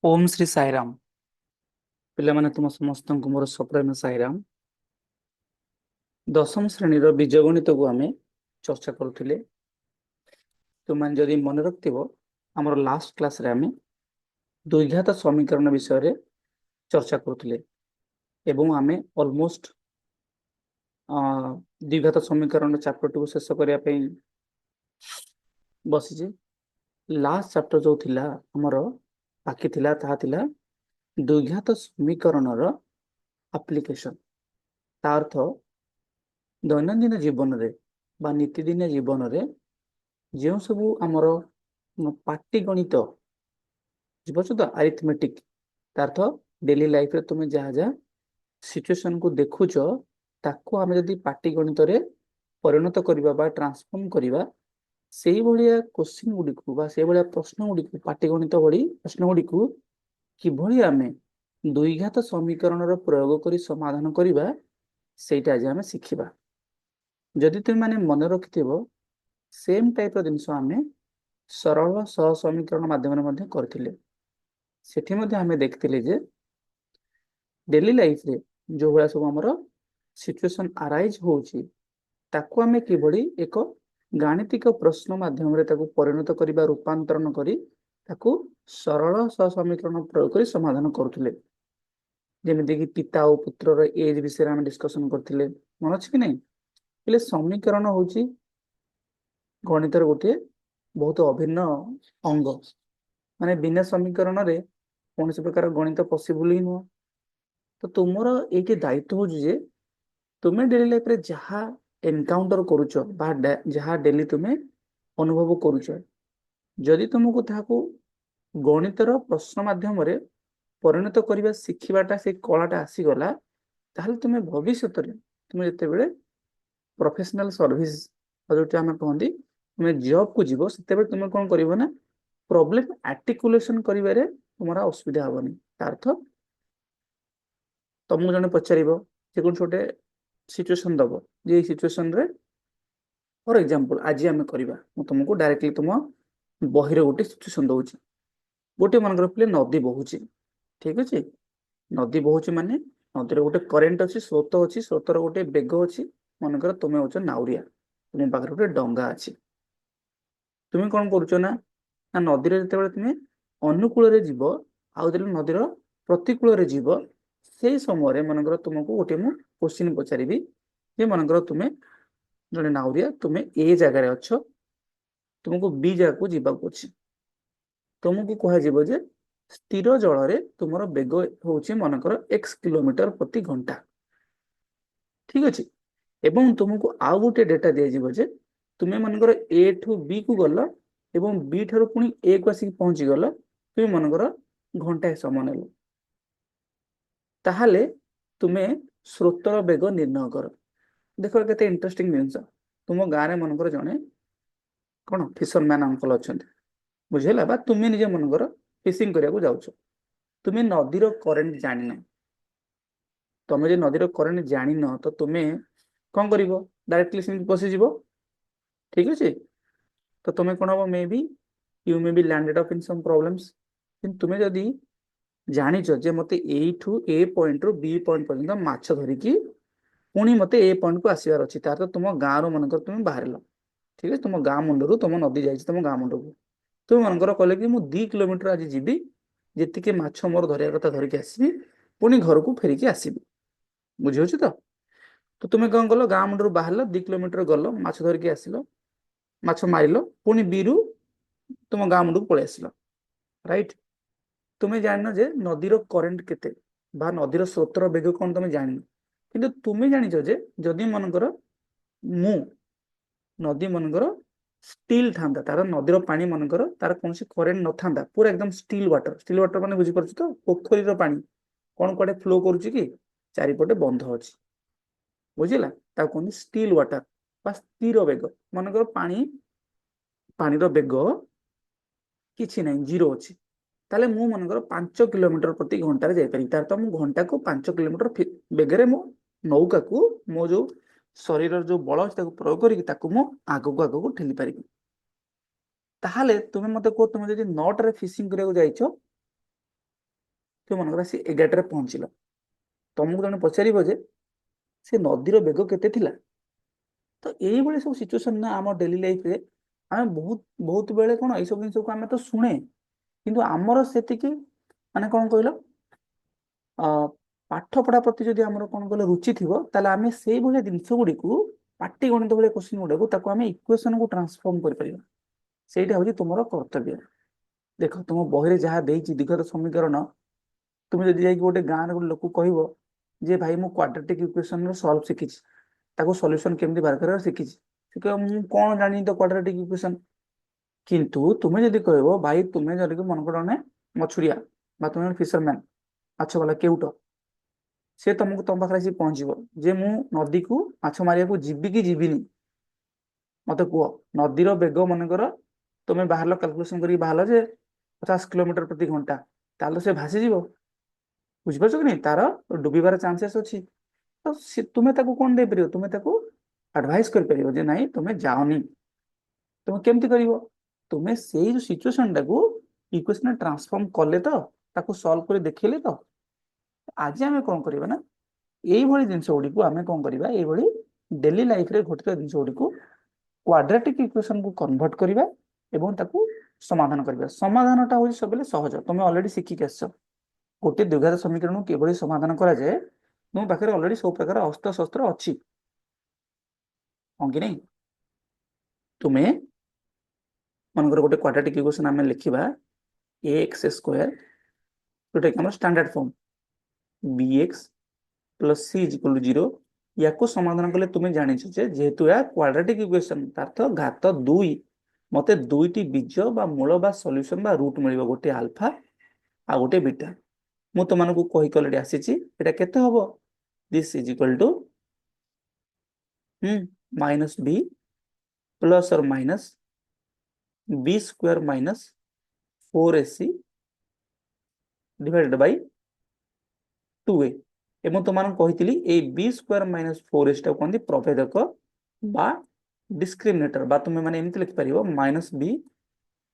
ओम श्री साईराम। पिलामाने तुम समस्त को मोर सप्रेम साईराम। दशम श्रेणीर बीज गणित को आम चर्चा करुले। तुम जदि मन रखिव आमर लास्ट क्लास रे आम द्विघात समीकरण विषय रे चर्चा करुले एवं आम ऑलमोस्ट द्विघात समीकरण चैप्टर टी शेष करने बसीचे। लास्ट चैप्टर जो थिला हमर बाकी थिला ताहा थिला द्विघात समीकरण एप्लिकेशन। ता अर्थ दैनंदिन जीवन रे बा नीतिदिन जीवन रे जो सबू आमर पाटी गणित बुझ तो अरिथमेटिक अर्थ डेली लाइफ रे तुम जहाँ जहाँ सिचुएशन को देखुच ताको आम जदि पाटी गणित रे परिणत करबा बा ट्रांसफॉर्म करबा सेही भलिया क्वेश्चन गुडी को बा सेही भलिया प्रश्न गुडी को पाटी गणित भली प्रश्न गुडी को किभली आमे द्विघात समीकरण रो प्रयोग करी समाधान करबा सेटा आज आमे शिखिबा। जदि तुम माने मन रखिथिबो सेम टाइप रो जिंस आमे सरल सह समीकरण माध्यम करथिले। सेठी मध्ये आमे देखथिले जे डेली लाइफ रे जो भला सब हमर सिचुएशन अराइज होउची ताको आमे किभली एक गाणितिक प्रश्न माध्यम रे ताको परिणत करिबा रूपांतरण करी ताको सरल सह समीकरण प्रयोग करी समाधान करथिले। जेमिति कि पिता और पुत्र रो एज विषय आमे डिस्कशन करथिले मन अछि कि नै। इले समीकरण होउची गणित रो गोटे बहुत अभिन्न अंग। माने बिना समीकरण रे कौन प्रकार गणित पॉसिबल ही नुह। तो तुमर एक दायित्व हो जे तुम्हें डेली लाइफ रे जहाँ एनकाउंटर करूछ बा जहाँ डेली तुम्हें अनुभव करूछ जदि तुमको ताको गणितर प्रश्न माध्यम रे परिणत करबा शिखिबाटा से कलाटा आसीगला ताहले तुम भविष्य तुम जते बेले प्रोफेशनल सर्विस जो कहती तुम जॉब को जीव से तुम कौन कर ना प्रॉब्लम आर्टिकुलेशन करिवारे तुम्हारा असुविधा हेनी। अर्थ तुमको जने पचार जे कौन छोटे सिचुएशन दब जे सिचुएशन रे फॉर एग्जांपल आज आम करवा तुमको डायरेक्टली तुम बहिर गोटे सिचुएशन दउची गोटे मन पे नदी बहुची ठीक अच्छे नदी बहुची माने नदी गोटे करेन्ट अच्छी स्रोत अच्छी स्रोतर गोटे बेग अच्छी मनकर तुम्हें हो नाउरिया तुम पाखे गोटे डंगा अच्छी तुम्हें कौन करुच ना नदी जो तुम अनुकूल जीव आउ नदीर प्रतिकूल जीव से समय मनकर तुमको गोटे मु क्वेश्चन पचारि जे मनकर तुम्हें जड़े नाउरिया तुम्हें ए जगार अच्छ तुमको बी जगह को जीवाक अच्छे तुमको कह स्थिर जल रे तुमर बेग होची मनकर x किलोमीटर प्रति घंटा ठीक अच्छे। एवं तुमको आउ गोटे डेटा दिया जे तुम्हें मनकर ए ठू बी को गल एवं बी ठारू पुणी ए को आसिक पहुंची गल तुम मनकर घंटाए समय नेल ताहले तुम्हें स्रोतर बेग निर्णय कर। देख केते इंटरेस्टिंग जिनस तुम गाँव में मनकर जड़े कौन फिशरमैन अंकल अच्छा बुझेगा बा तुम्हें निजे मनकर फिशिंग करने जाऊँ तुम्हें नदीर करेन्ट जान ना तुम जो नदीर करेन्ट जान तो तुम्हें कौन कर डायरेक्टली सेमती पशिज ठीक अच्छे। तो तुम्हें कौन हम maybe you maybe landed up in some problems तुम्हें जदि जानिच जे मते ए पॉइंट रु बी पॉइंट पर्यंत माछ धरिकी पुणी मते ए पॉइंट को आसबार अच्छी तार तो तुम गाँव मनकर तुम बाहर ठीक है तुम गाँ मुंडू तुम नदी जाए तुम गाँ मुंड को तुम मनकर कहले कि मुझे 2 किलोमीटर आज जीवी जी माछ मोर धरिया कथा धरिकी आसबि पुणी घर को फेरिकी आसबि बुझे तो तुम्हें कौन कल गाँ मुंडू बाहर 2 किलोमीटर गल माछ धरिकी आसिल माछ मारिल पुणी बीरु तुम गाँ मुंडू पलि आसिल राइट। तुम्हें जान जे नदीर करेन्ट केते बा नदीर स्रोतर बेग कौन तुम जान कि तुम्हें जानिच जे जदि मनकर मु नदी मनकर स्टील था तार नदीर पानी मनकर तार कौन करेन्ट न था पूरा एकदम स्टील वाटर मैंने बुझीपार तो पोखरी पानी कौन कड़े फ्लो करुच्ची कि चारिपटे बंध अच्छी बुझला कहते स्टील वाटर बा स्थिर बेग मनकर पानी पानी बेग किसी ना जीरो अच्छी ताले मु मनकर 5 किलोमीटर प्रति घंटा जापरि तार तो मु घंटा को 5 किलोमीटर बेगरे मो नौका को मो जो शरीर जो बल अच्छे प्रयोग करके आगक आगक ठेली पारि ताहले तुम्हें मत कह तुम जब नट रे फिशिंग करने जाइछ तुम मनकर आसी 11 पहुंचल तुमको जने पचारिबो जे से नदीर बेग केते थिला तो यही सब सिचुएशन ना आम डेली लाइफ रे आम बहुत बहुत बेले कौन ये सब जिन को आम तो शुणे किंतु आमर से माने कौन कहल पाठ पढ़ा प्रति जदि आमर कौन कहल रुचि थी आम से जिनस गुड़ी पाटी गणित भाई क्वेश्चन गुड़ाक आम इक्वेशन को ट्रांसफॉर्म कर ସେଇଟା ହଉଛି ତୁମର କର୍ତ୍ତବ୍ୟ। ଦେଖ ତୁମ ବହିରେ ଯାହା ଦେଇଛି ଦ୍ୱିଘାତ ସମୀକରଣ ତୁମେ ଯଦି ଯାଇକି ଗୋଟେ ଗାଁରେ ଗୋଟେ ଲୋକ କହିବ ଯେ ଭାଇ ମୁଁ କ୍ୱାଡ୍ରାଟିକ ଇକ୍ୱେସନର ସଲ୍ଭ ଶିଖିଛି ତାକୁ ସଲ୍ୟୁସନ କେମିତି ବାହାର କରିବାର ଶିଖିଛି ସେ କହିବ ମୁଁ କଣ ଜାଣିନି ତ କ୍ୱାଡ୍ରାଟିକ ଇକ୍ୱେସନ। କିନ୍ତୁ ତୁମେ ଯଦି କହିବ ଭାଇ ତୁମେ ଯଦି ମନେକର ଜଣେ ମଛୁରିଆ ବା ତୁମେ ଜଣେ ଫିସରମ୍ୟାନ ମାଛ ବାଲା କେଉଟ ସେ ତମକୁ ତମ ପାଖରେ ଆସି ପହଞ୍ଚିବ ଯେ ମୁଁ ନଦୀକୁ ମାଛ ମାରିବାକୁ ଯିବି କି ଯିବିନି ମତେ କୁହ ନଦୀର ବେଗ ମନେକର तुम्हें बाहर कैलकुलेशन कर बाहर जे 50 किलोमीटर प्रति घंटा तालो से भासीଯିବ बुझिपार कि नहीं तार डुबिबार चांसेस अच्छी तो तुम्हें ताको कौन दे परियो तुम्हें ताको एडवाइस कर परियो जे नहीं तुम्हें जाओनी तुम्हें केमती करिवो तुम्हें सेही जो सिचुएशन टाको इक्वेशन ट्रांसफॉर्म कले तो ताको सॉल्व कर देखिले तो आज आमे कोन करबा ना एई भली जिंस गुडी को आमे कोन करबा एई भली डेली लाइफ रे घटित जिंस गुडी को क्वाड्रेटिक इक्वेशन को कन्वर्ट करबा एवं ताकू समाधान करबा समाधानटा होई सबले सहज तुम ऑलरेडी शिखि के आछ गोटे द्विघात समीकरण केवल समाधान करा जाए तुम पाखे ऑलरेडी सब प्रकार अस्त्र शस्त्र अच्छी हाँ कि नहीं तुम्हें मनकर गोटे क्वाड्रेटिक इक्वेशन आम लिखा ax स्क्वायर जोटा कि standard form bx plus c is equal to 0 या समाधान कले तुम्हें जानी जेहेतु या क्वाड्रेटिक इक्वेशन अर्थ घात 2 मते दुईटी बीज बा मूल बा सॉल्यूशन बा रूट मिलिबो गोटे अल्फा आ गोटे बीटा मु तो मानको कहि ऑलरेडी आसीची एटा केते हबो this is equal to minus b plus or minus b square minus 4ac divided by 2a एवं तो मानको कहितली ए b स्क्वायर माइनस 4ac टा कोंदी प्रभेदक बा डिस्क्रिमिनेटर बा तुम माने एमती लिख पारिबो minus b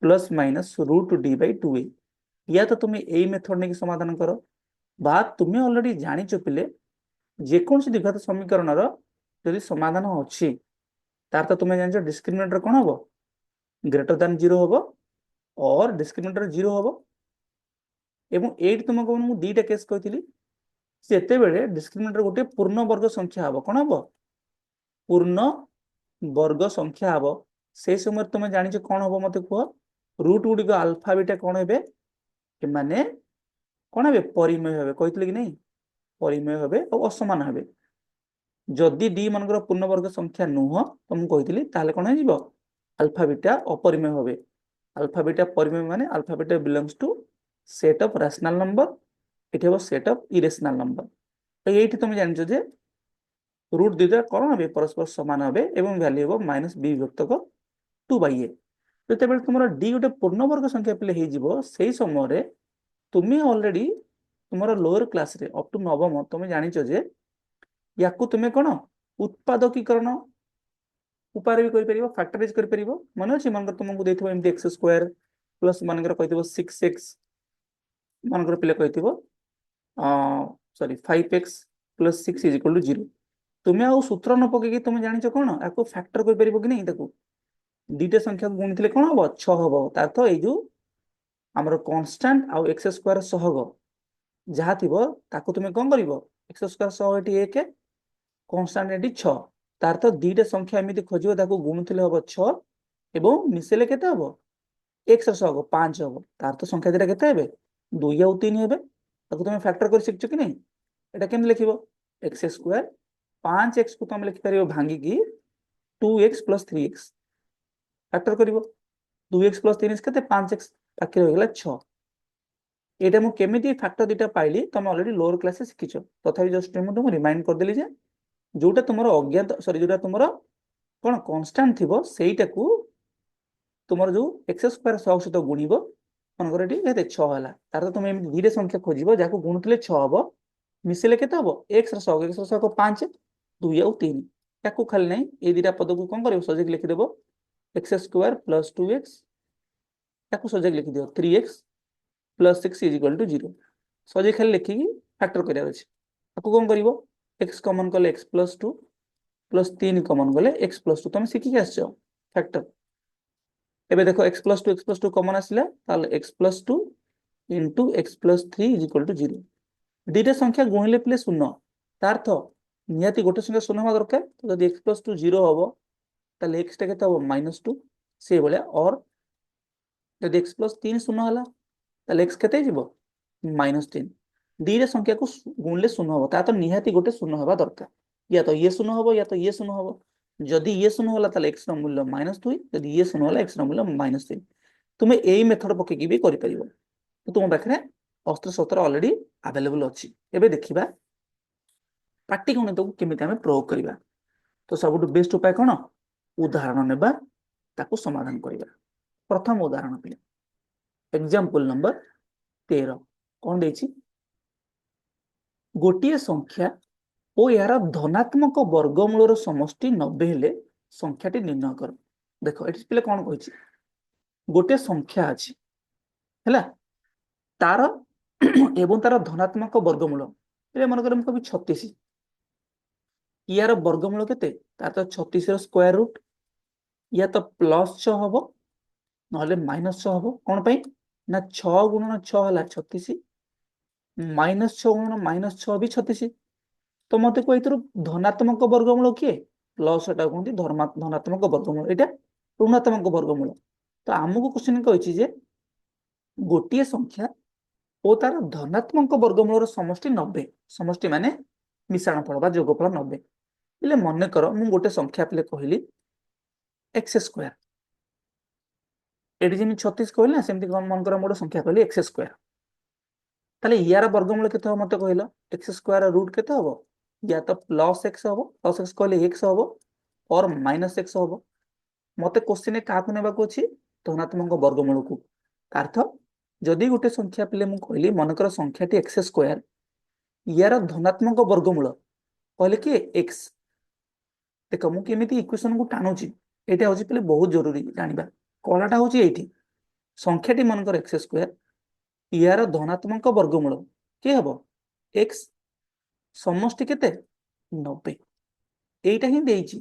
plus minus root d by 2a या तो तुम यही मेथड ने समाधान करो बा तुम्हें ऑलरेडी जानी पिले जेकोसी द्विघात समीकरण यदि समाधान अच्छी तार तो तुम्हें जान डिस्क्रिमिनेटर कौन हम ग्रेटर दैन 0 हम और डिस्क्रिमिनेटर 0 हम एवं एट तुमको मुझे दीटा केस कही से डिस्क्रिमिनेटर गोटे पूर्ण वर्ग संख्या हम कौन हम पूर्ण वर्ग संख्या हम से समय तुम जानी कौन हम मत कह रूट गुड़िक आल्फा बीटा कौन हे माने कौन हे परिमेय हे कही कि नहीं परिमेय हे और असमान हे जदि डी मनकर पूर्ण वर्ग संख्या नुह तो मुझे कही ताले कौन हो अल्फा बीटा अपरिमेय हे अल्फा बीटा परिमेय माने alpha beta belongs to set of rational number it हे सेट ऑफ इरेशनल नंबर तो ये तुम जान रूट दुईटा कौन हे परस्पर सामान हे और वैल्यू हम माइनस बी विभक्तक 2/a जो तुम डी गोटे पूर्ण वर्ग संख्या पे से समय तुम्हें ऑलरेडी तुम लोअर क्लास रे अप टू नवम तुम जानी या तुम्हें कौन उत्पादकीकरण उपाय भी कर फैक्टराइज कर मन अच्छे मन तुमको देखो एमती एक्स स्क्वायर प्लस मनकर कही 6x मनकर पे कही sorry 5x plus 6 is equal to 0 तुम्हें आउ सूत्र न पकई तुम जानी कौन आपको फैक्टर कर कि नहीं दीटा संख्या गुणी कौन हम 6 हम तार यो आमर कन्स्टांट आउ एक्स स्क्वायर सहग जहाँ थी तुम्हें कौन कर एक्स स्क्वायर सह ये 1 कन्स्टांट ये 6 तार तो दीटा संख्या एमती खोज गुणुले हम 6 एवं मिसेले के हम एक्स सहग 5 हम तार तो संख्या दीटा के 2 आउ 3 हे तुम फैक्टर कर शिखच कि नहीं एटा केम लिख एक्स स्क्वायर 5x को तुम लिखिपर भांगिकी 2x प्लस 3x फैक्टर कर 2x प्लस 3x के 5x पाखे रहीगला 6 यहाँ मुझे केमी फैक्टर दुटा पाइली तुम ऑलरेडी लोअर क्लास शिखिच तथा जस्ट तुमको रिमाइंड करदेली जोटा तुम अज्ञात सॉरी जोटा तुम कौन कन्स्टांट थी सेटा को तुम जो एक्स स्क्वायर सहित गुणब मनकर ये 6 है तार तो तुम धीरे संख्या खोज जहाँ गुणुले 6 हम मिसेले के हम एक्स सहग 5 2 आउ 3 या खाली ना ये दुटा पद को कौन कर सजेक लिखिदेव एक्स स्क्वायर प्लस 2x या सजेक लिखिद 3x plus 6 is equal to 0 सजे खाली लिखिकी फैक्टर करार अच्छे आपको कौन कर एक्स कमन कले एक्स प्लस टू प्लस 3 कमन गले एक्स प्लस टू तुम शिखिक आस फैक्टर एबे देखो एक्स प्लस टू कमन आसला x plus two into x plus 3 is equal to 0 दुईटा संख्या गुणिले पिले शून्य तार अर्थ निहाती गोटे संख्या शून्य हवा दरकार तो जब एक्स प्लस टू 0 हम ताले एक्स टा केते हम -2 से भाया और जब एक्स प्लस 3 शून्य है ताले एक्स केते जीवो -3 दुईटा संख्या को गुणिले शून्य हम ता तो निहाती गोटे शून्य हवा दरकार या तो ये शून्य हम या तो ये शून्य हम जदि ये शून्य होला ताले एक्स मूल्य -2 जदि ये शून्य होला एक्स मूल्य -3 तुम्हें यही मेथड पकेकी भी करि परिबो तो तुम पाखे अस्त्र शस्त्र ऑलरेडी अवेलेबल अच्छी एबे देखिबा पाटी गणित को केमिति हमें प्रयोग करिबा तो सबुठ बेस्ट उपाय कौन उदाहरण नेबा ताको समाधान करिबा प्रथम उदाहरण पे एग्जांपल नंबर 13 कौन देछि गोटिए संख्या ओ यार धनात्मक वर्गमूलर समष्टि 90 हेले संख्याटी निर्णय कर देखो एठी पिले कौन कहिछि गोटे संख्या अछि हैला तार एवं तार धनात्मक वर्गमूल पे मन कर कवि 36 यार वर्गमूल केते तार तो 36 रो स्क्वायर रूट या तो प्लस 6 हबो नहले -6 हबो कोन पई ना 6 गुणन 6 हला 36 -6 गुणन -6 भी 36 तो मते को इतरो धनात्मक वर्गमूल किए प्लस एटा कोंती धनात्मक वर्गमूल एटा ऋणात्मक वर्गमूल तो हमको क्वेश्चन कहिछि जे गोटिए संख्या ओ तार धनात्मक वर्गमूलर समष्टि 90 समष्टि माने मिश्रण फल बा जोगफल 90 इले मन कर मु गोटे संख्या पिले कहली एक्स स्क्वायर एटी जिमि 36 कहली ना सेमति मन कर मोर संख्या कहली एक्स स्क्वायर ताले यार वर्गमूल केते हो मते कहलो एक्स स्क्वायर रूट केते हो या तो प्लस एक्स हो प्लस एक्स कहले एक्स हो और माइनस एक्स हो मते क्वेश्चन का नेबा को अछि धनात्मक वर्गमूल को अर्थ जदि गोटे संख्या पिले मु कहली मनकर संख्याटी एक्स स्क्वायर यार धनात्मक वर्गमूल कहले कि एक्स देख मु केमिति इक्वेशन को टाणुची एटा होची पिले बहुत जरूरी जानिबा कलाटा होची एठी संख्याटी मनकर एक्स स्क्वायर यार धनात्मक वर्गमूल के हबो एक्स समष्टि केते 90 एटा ही देइची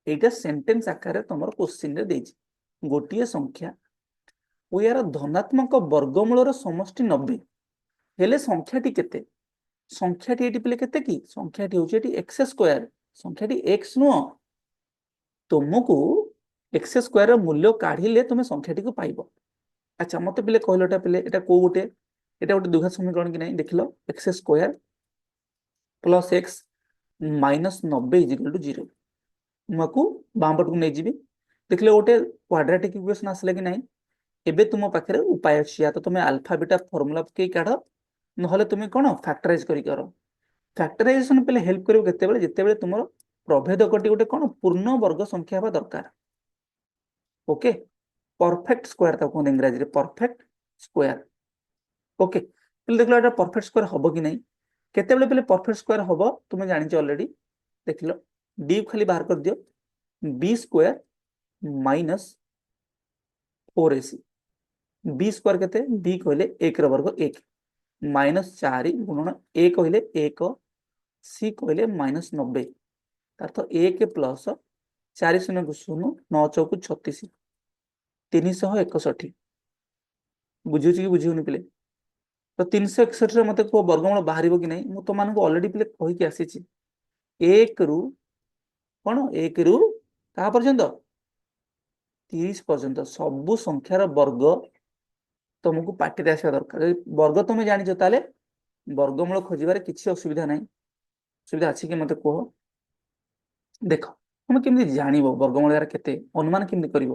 एटा सेंटेंस आकार तमर क्वेश्चन रे देइची गोटिए संख्या ओ यार धनात्मक वर्गमूलर समष्टि 90 हेले संख्याटी केते संख्याटी एटी पिले केते की संख्याटी होची एटी एक्स स्क्वायर संख्याटी एक्स नो तुमको एक्स स्क्वायर रो मूल्य काढिले तुमे संख्याटी को पाइबो अच्छा मते पिले कहलोटा पिले एटा को गोटे एटा गोटे द्विघात समीकरण कि नहीं देखिलो x square plus x minus 90 is equal to 0 मको बामपट को नै जिबी देखले गोटे क्वाड्रेटिक इक्वेशन आसले कि नहीं एबे तुम पाखे उपाय अच्छी या तो तुम्हें अल्फा बीटा फॉर्मूला पकई काढ़ ना तुम कौन फैक्टराइज कर फैक्टराइजेशन पे हेल्प कर जिते तुम प्रभेदकटी गोटे कौन पूर्ण वर्ग संख्या हवा दरकार ओके परफेक्ट स्क्वायर तक कहते इंग्राजी परफेक्ट स्क्वायर ओके देख लो परफेक्ट स्क्वायर हम कि नहीं केते पे परफेक्ट स्क्वायर हम तुम जानी ऑलरेडी देख लो डी खाली बाहर कर दियो b square minus 4ac b square केते बी कहले 1 रो वर्ग 1 माइनस 4 गुणन ए कहले 1 सी कहले माइनस 90 अर्थ 1 प्लस 4 शून्य को 0 9 चौक 36 361 बुझुची कि बुझिउनी पिले तो 361 रे मते को वर्गमूल बाहरिबो कि नहीं मु तो मान को ऑलरेडी पिले कहि के आसीची 1 रु कोन 1 रु कहा पर्यंत 30 पर्यंत सबु संख्यार वर्ग तुमको पार्टी आसवा दरकार वर्ग तुम जानी ताले वर्गमूल खोजार किसी असुविधा ना सुविधा अच्छी कि मत कह देख तुम केमि जान वर्गमूल यार केते अनुमान केमि कर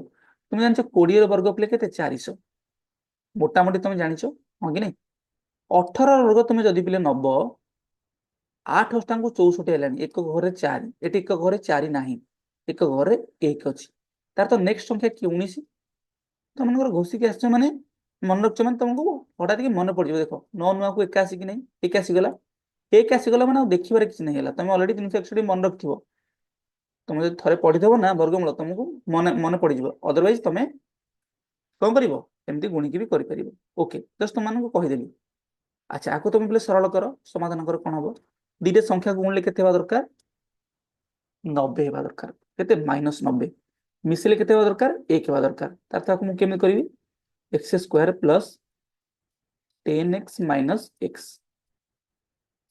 तुम जान 20 वर्ग प्ले के 400 मोटामोटी तुम जान हाँ कि नहीं 18 वर्ग तुम जदि पिले नब 8 अष्टांग 64 है एक घरे 4 ये एक घरे 4 ना एक घरे 1 अच्छी तार तो नेक्स्ट संख्या कि 19 तुम घोषिक आस माने मन रख मैंने तुमको हठात मन पड़ देख 9 नुआ को 81 कि नहीं 81 गला 81 गला मैंने देखिबार किसी नहीं है तुम ऑलरेडी 361 मन रख तुम जो थे पढ़ीदेव ना वर्गमूल तुमको मन मन पड़ अदरवाइज तुम कौन कर गुणिकी भी कर ओके जस्ट तुम कहीदेली अच्छा आको तुम बोले सरल कर समाधान कर कौन हम दीटे संख्या को गुणिले केते हेबा दरकार 90 हेबा दरकार केते -90 मिसले केते हेबा दरकार 1 हेबा दरकार तार ताको मु केमे करबी x square plus 10x minus x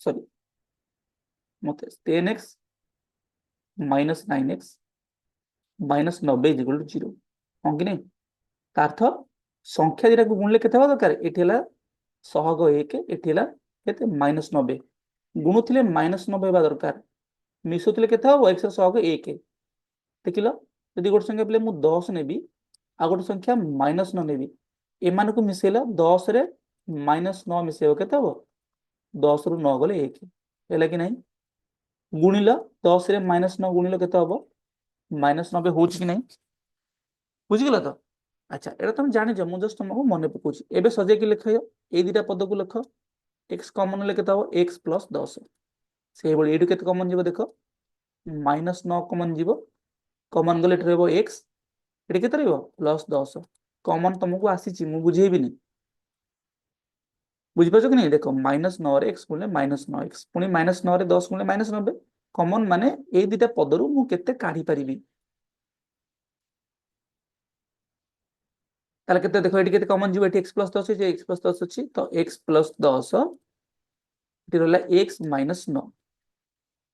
sorry मते 10x minus 9x minus 90 is equal to 0 हां कि नहीं ता अर्थ संख्या दिटा को गुणिले केते हेबा दरकार एठी हला सहग 1 एठी हला केते -90 गुणुथिले -90 हेबा दरकार मिसुथिले केते हबो x ର सहग 1 देखिल यदि गोटे संख्या पे मु 10 नेबी आ गोटे संख्या -9 नेबी एमान को मिसेला 10 रे -9 मिसेबो केते हबो 10 रु 9 गले 1 हैला कि नहीं गुणिल 10 रे -9 गुणिल केते हबो -90 होउची कि नहीं बुझि गेल तो अच्छा एटा तुम जानि छ मु जस्ट तुमको मने पकोची एबे सजे कि लिखयो ए दिटा पद को लिख x कॉमन ले केते हबो x + 10 से बळी एडु केते कॉमन जीवो देखो -9 कॉमन जीवो कॉमन गले रहबो x एटी केते रहबो +10 कॉमन तुमको आसी छी मु बुझेबिनी बुझि पाछो कि नहीं देखो -9 रे x गुणले -9x पुनी -9 रे 10 गुणले -90 कॉमन माने ए दिटा पदरु मु केते काढी परिबी ताले केते देखो एटी केते कॉमन जीवो एटी x + 10 जे x + 10 अछि तो x + 10 एटी रहला x - 9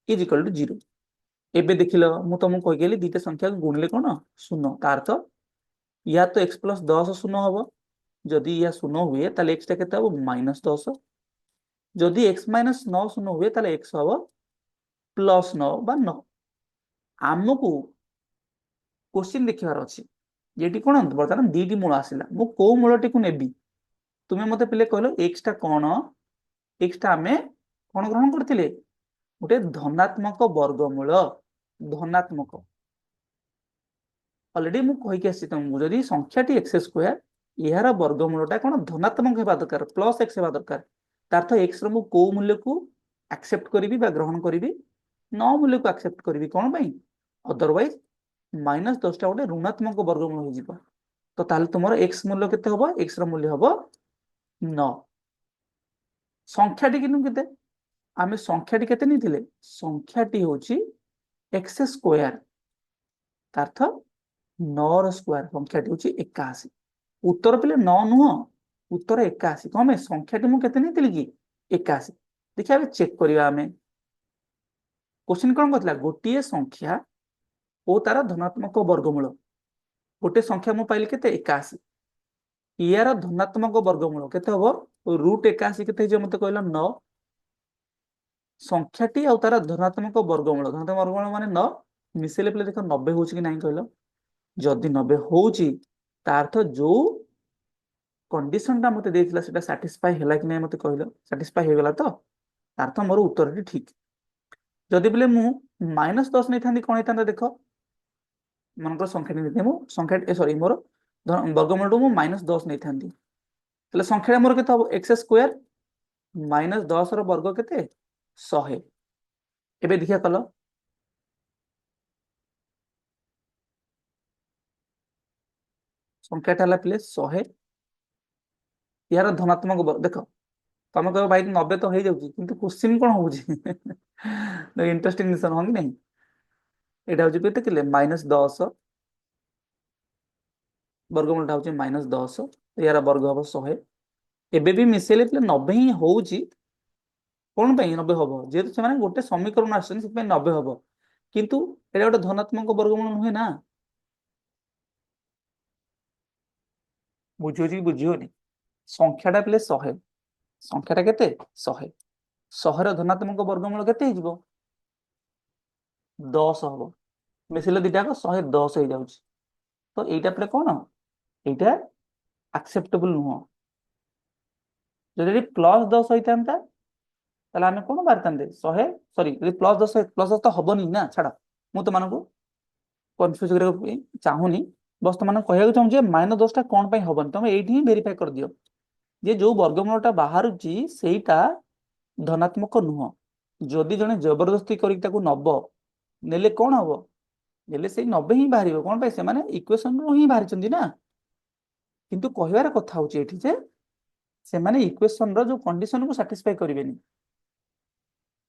इज इक्वल टू 0 एबे देखिलो मु तुमको कहि गेली दिटा संख्या को गुणले कोन शून्य तार अर्थ या तो x + 10 शून्य हबो जदि या शून्य हुए ताले x टा केते हबो -10 जदि x - 9 शून्य हुए ताले x हबो +9 बा 9 आमको क्वेश्चन देखिबार अछि जेटी कोन बर्तमान दीटी मूल आसिला मु को मूलटी को नेबी तुमे मते पहिले कहलो x टा कोन x टा हमें कोन ग्रहण करथिले गोटे धनात्मक वर्गमूल धनात्मक ऑलरेडी मु कहि के आसी तुमको जदि संख्याटी x स्क्वायर यार वर्गमूलटा कोन धनात्मक हेबा दरकार प्लस x हेबा दरकार तार्थ x रो मु को मूल्य को एक्सेप्ट करिवि बा ग्रहण करिवि 9 मूल्य को एक्सेप्ट करिवि कोन पई अदरवाइज -10 टा गोटे ऋणात्मक वर्गमूल हो जिवो तो ताले तुमरो x मूल्य केते होबो x रो मूल्य होबो 9 संख्याटी किनु केते आमे संख्याटी केते निथिले संख्याटी होची x स्क्वायर तार्थ 9 रो स्क्वायर संख्याटी होची 81 उत्तर पले 9 नुह उत्तर 81 कमे संख्याटी मु केते निथिली कि 81 देखिया बे चेक करिया आमे क्वेश्चन कोन कहतला गोटिए संख्या ओ तार धनात्मक वर्गमूल गोटे संख्या मु पाइली केते 81 यार धनात्मक वर्गमूल केते हबो √81 केते जे मते कहला 9 संख्याटी आ तार धनात्मक धनात्मक वर्गमूल माने 9 मिसेले पले देखो 90 होची कि नाही कहलो जदि 90 होची ता अर्थ जो कंडीशन ता मते देथिला सेटा सैटिस्फाई हैला कि नाही मते कहलो सैटिस्फाई हे गेला तो अर्थ मोर उत्तर ठीक जदि बोले मु -10 नै थांदी कोन हेतांदा देखो मनकर संख्या नै मु संख्या सॉरी मोर वर्गमूल मु -10 नै थांदी तले संख्या मोर केते हबो x स्क्वायर -10 रो वर्ग केते 100 एबे देखिया कलो संख्या टाला प्ले 100 यार धनात्मक वर्ग देखो तमे कहो भाई 90 तो हे जाउची किंतु क्वेश्चन कोन होउची द इंटरेस्टिंग निसन हो कि नहीं एटा होची केते केले -10 वर्गमूल टा होची -10 यार वर्ग हबो 100 एबे भी मिसेले प्ले 90 ही होउची कोन पई 90 हबो जेतु से माने गोटे समीकरण आछन से पई 90 हबो किंतु एटा गोटे धनात्मक वर्गमूल नहे ना बुझियोची बुझियोनी संख्याटा प्ले 100 संख्याटा केते 100 100 रो धनात्मक वर्गमूल केते हिजबो 10 हबो मिसेले दिटा को 110 हे जाउची तो एटा प्ले कोन एटा एक्सेप्टेबल नुह जदि +10 होइतांता ताले आमे कोन बारतांदे 100 सॉरी यदि +10 तो हबनी ना छाड़ा मु तो मानको कंफ्यूज करे चाहूनी बस तो माने कहया चाहू जे -10 टा कोन पई हबन तमे एठी ही वेरीफाई कर दियो जे जो वर्गमूलटा बाहरुची सेईटा धनात्मक नुह जदि जने जबरदस्ती करी ताको 90 नेले कोन हबो नेले सेई 90 ही बाहरिबो कोन पई से माने इक्वेशन रो ही बाहरी चंदी ना किंतु कहयार कथा होची एठी जे से माने इक्वेशन रो जो कंडीशन को सैटिस्फाई करिवेनी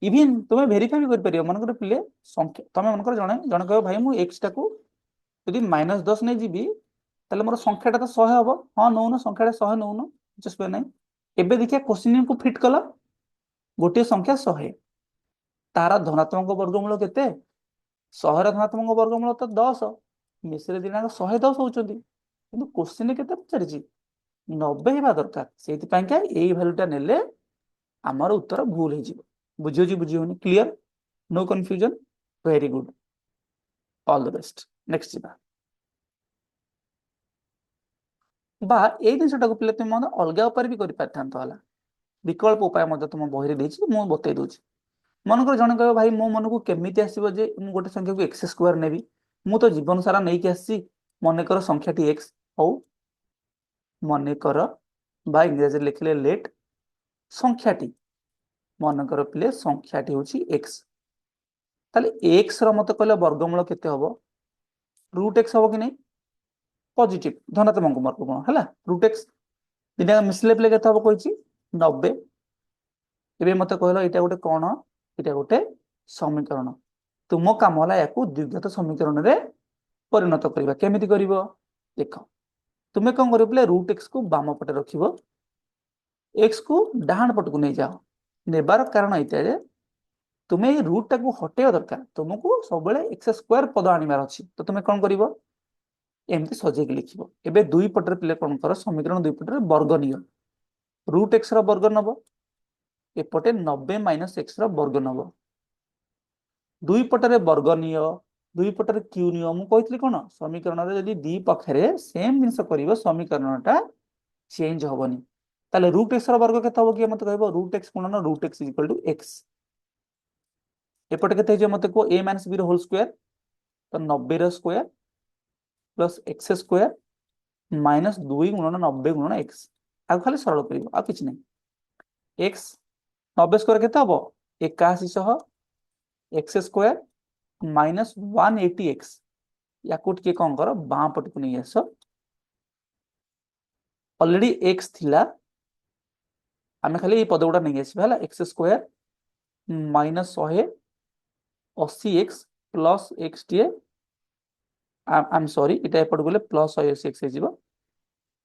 इवन तुम वेरीफाई भी कर परियो मन कर पिले संख्या तुम मन कर जणे जणे कहबो भाई मु x टा को यदि -10 नै जीबी ताले मोर संख्याटा तो 100 हबो हां नौनो संख्याटा 100 नौनो जस्ट पे नै एबे देखिया क्वेश्चन को फिट कला गोटे संख्या 100 तारा धनात्मक वर्गमूल केते 100 ର ଧନାତ୍ମକ ବର୍ଗମୂଳ ତ 10 ମିଶିଲେ ଦିନାକ 110 ହଉଛନ୍ତି କିନ୍ତୁ କ୍ୱେଶ୍ଚିନ କେତେ ପଚାରିଛି 90 ହେବା ଦରକାର ସେଇଥିପାଇଁ କା ଏଇ ଭ୍ୟାଲୁଟା ନେଲେ ଆମର ଉତ୍ତର ଭୁଲ ହେଇଯିବ ବୁଝିଉଛି ବୁଝିବନି clear no confusion very good all the best next ଯିବା बा एई जिनसटाକୁ ପିଲେ ତୁମେ ମଧ୍ୟ ଅଲଗା ଉପାୟରେ ବି କରିପାରିଥାନ୍ତ ହେଲା विकल्प उपाय ମଧ୍ୟ ତୁମ ବହିରେ ଦେଇଛି ମୁଁ ବତେଇ ଦଉଛି मनकर जन कह भाई मो मन को केमिति आसीबो जे मु गोटे संख्या को एक्स स्क्वायर नेबी मु तो जीवन सारा नहीं कि आसी मनकर संख्याटी एक्स हो मनकर बा इंग्रजी लिखले लेट संख्याटी मनकर प्ले संख्याटी होची एक्स ताले एक्स रो मत कहले वर्गमूल केते हबो रूट एक्स हबो कि नहीं पॉजिटिव धनात्मक वर्गमूल हला रूट एक्स दिना मिसले प्ले केते हबो कहिची 90 एबे मत कहलो एटा गोटे कोन एटा गोटे समीकरण तुम काम होला याकू द्विघात समीकरण रे परिणत करिबा केमिति करिवो देखो तुमे कोन करियो प्ले रूट एक्स को बाम पटे रखिबो एक्स को डाहाण पट को नै जाओ नेबार कारण एते जे तुमे रूट टा को हटेयो दरकार तुमको सब बेले एक्स स्क्वायर पद आनिबार अछि तो तुमे कोन करिवो एमति सजे के लिखिबो एबे दुई पटरे प्ले कोन कर समीकरण दुई पटरे वर्ग नियो रूट एक्स रो वर्ग नबो एपटे 90 माइनस एक्स रो वर्ग नबो दुई पटरे वर्ग नियो दुई पटरे क्यू नियो मु कहितली कोन समीकरण रे यदि दी पखरे सेम जिंस करिवो समीकरणटा चेंज होबनी ताले रूट एक्स रो वर्ग केते होबो कि मते कहबो रूट एक्स गुणन root x equal to x एपटे केते जे मते को a - b रो होल स्क्वायर तो 90 रो square plus x square minus 2 गुणन 90 गुणन x आ खाली सरल करिवो आ किछ नै x 90 स्क्वायर केते होबो 8100 x स्क्वायर माइनस 180x याकू टिके कोन कर बां पट को नै आसो ऑलरेडी x थिला आमे खाली ए पद गुडा नै आसीबा हला x square minus 180x plus x T I am sorry इटा एपट गले प्लस 180x हे जिवो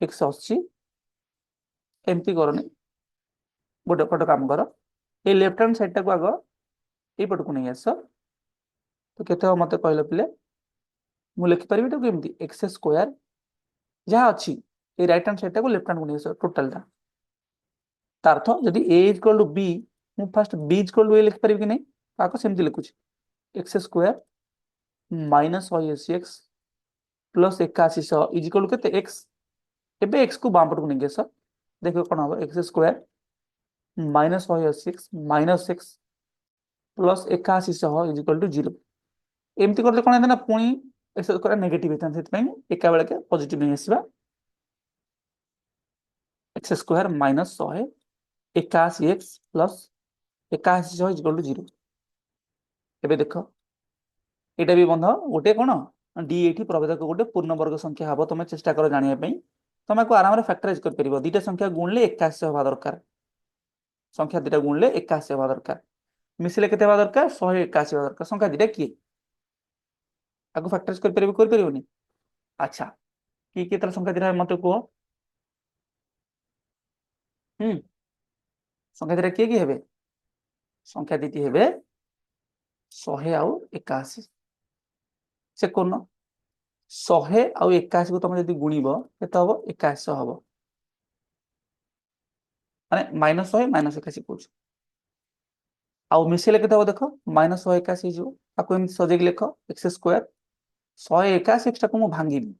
x 80 एमती करनी गोटे पट काम कर ए लेफ्ट हैंड साइड टा को आगो ए पट को नै आसो तो केते मते कहले पिले मु लिखि परबी तो केमती x स्क्वायर जहा अछि ए राइट हैंड साइड टा को लेफ्ट हैंड को नै आसो टोटल टा तार अर्थ यदि a इक्वल टू b मु first b equal to a लिखि परबी कि नै ताको सेमती लिखुची x square minus 180x plus 8100 is equal to केते x एबे x को बाम पट को नै गेस देखो कोन हो x square minus 180x minus x plus 8100 is equal to 0 एमती करले कोन हेना पुनी x स्क्वायर नेगेटिव हेतन सेत पई एका बेले के पॉजिटिव नै आसीबा x square minus 100 81x plus 8100 is equal to 0 एबे देखो एटा भी बंध गोटे कोन डी एठी प्रभेदक गोटे पूर्ण वर्ग संख्या हबो तमे चेष्टा करो जानिया पई तमे को आराम रे फैक्टराइज कर परिबो दीटा संख्या गुणले 81 होबा दरकार संख्या दीटा गुणले 81 होबा दरकार मिसले केते होबा दरकार 181 होबा दरकार संख्या दीटा की आगो फैक्टराइज कर परिबोनी अच्छा की केतरा संख्या दीटा मते को संख्या दीटा की हेबे संख्या दीटी हेबे 100 आउ 81 से कोन 100 आउ 81 को तुम यदि गुणिबो केते हबो 81 हबो माने माइनस 100 माइनस 81 कोछ आउ मिसेले केते हबो देखो माइनस 181 जो आको एम सजे के लिखो x स्क्वायर 181 एक्स्ट्रा को मु भांगीबी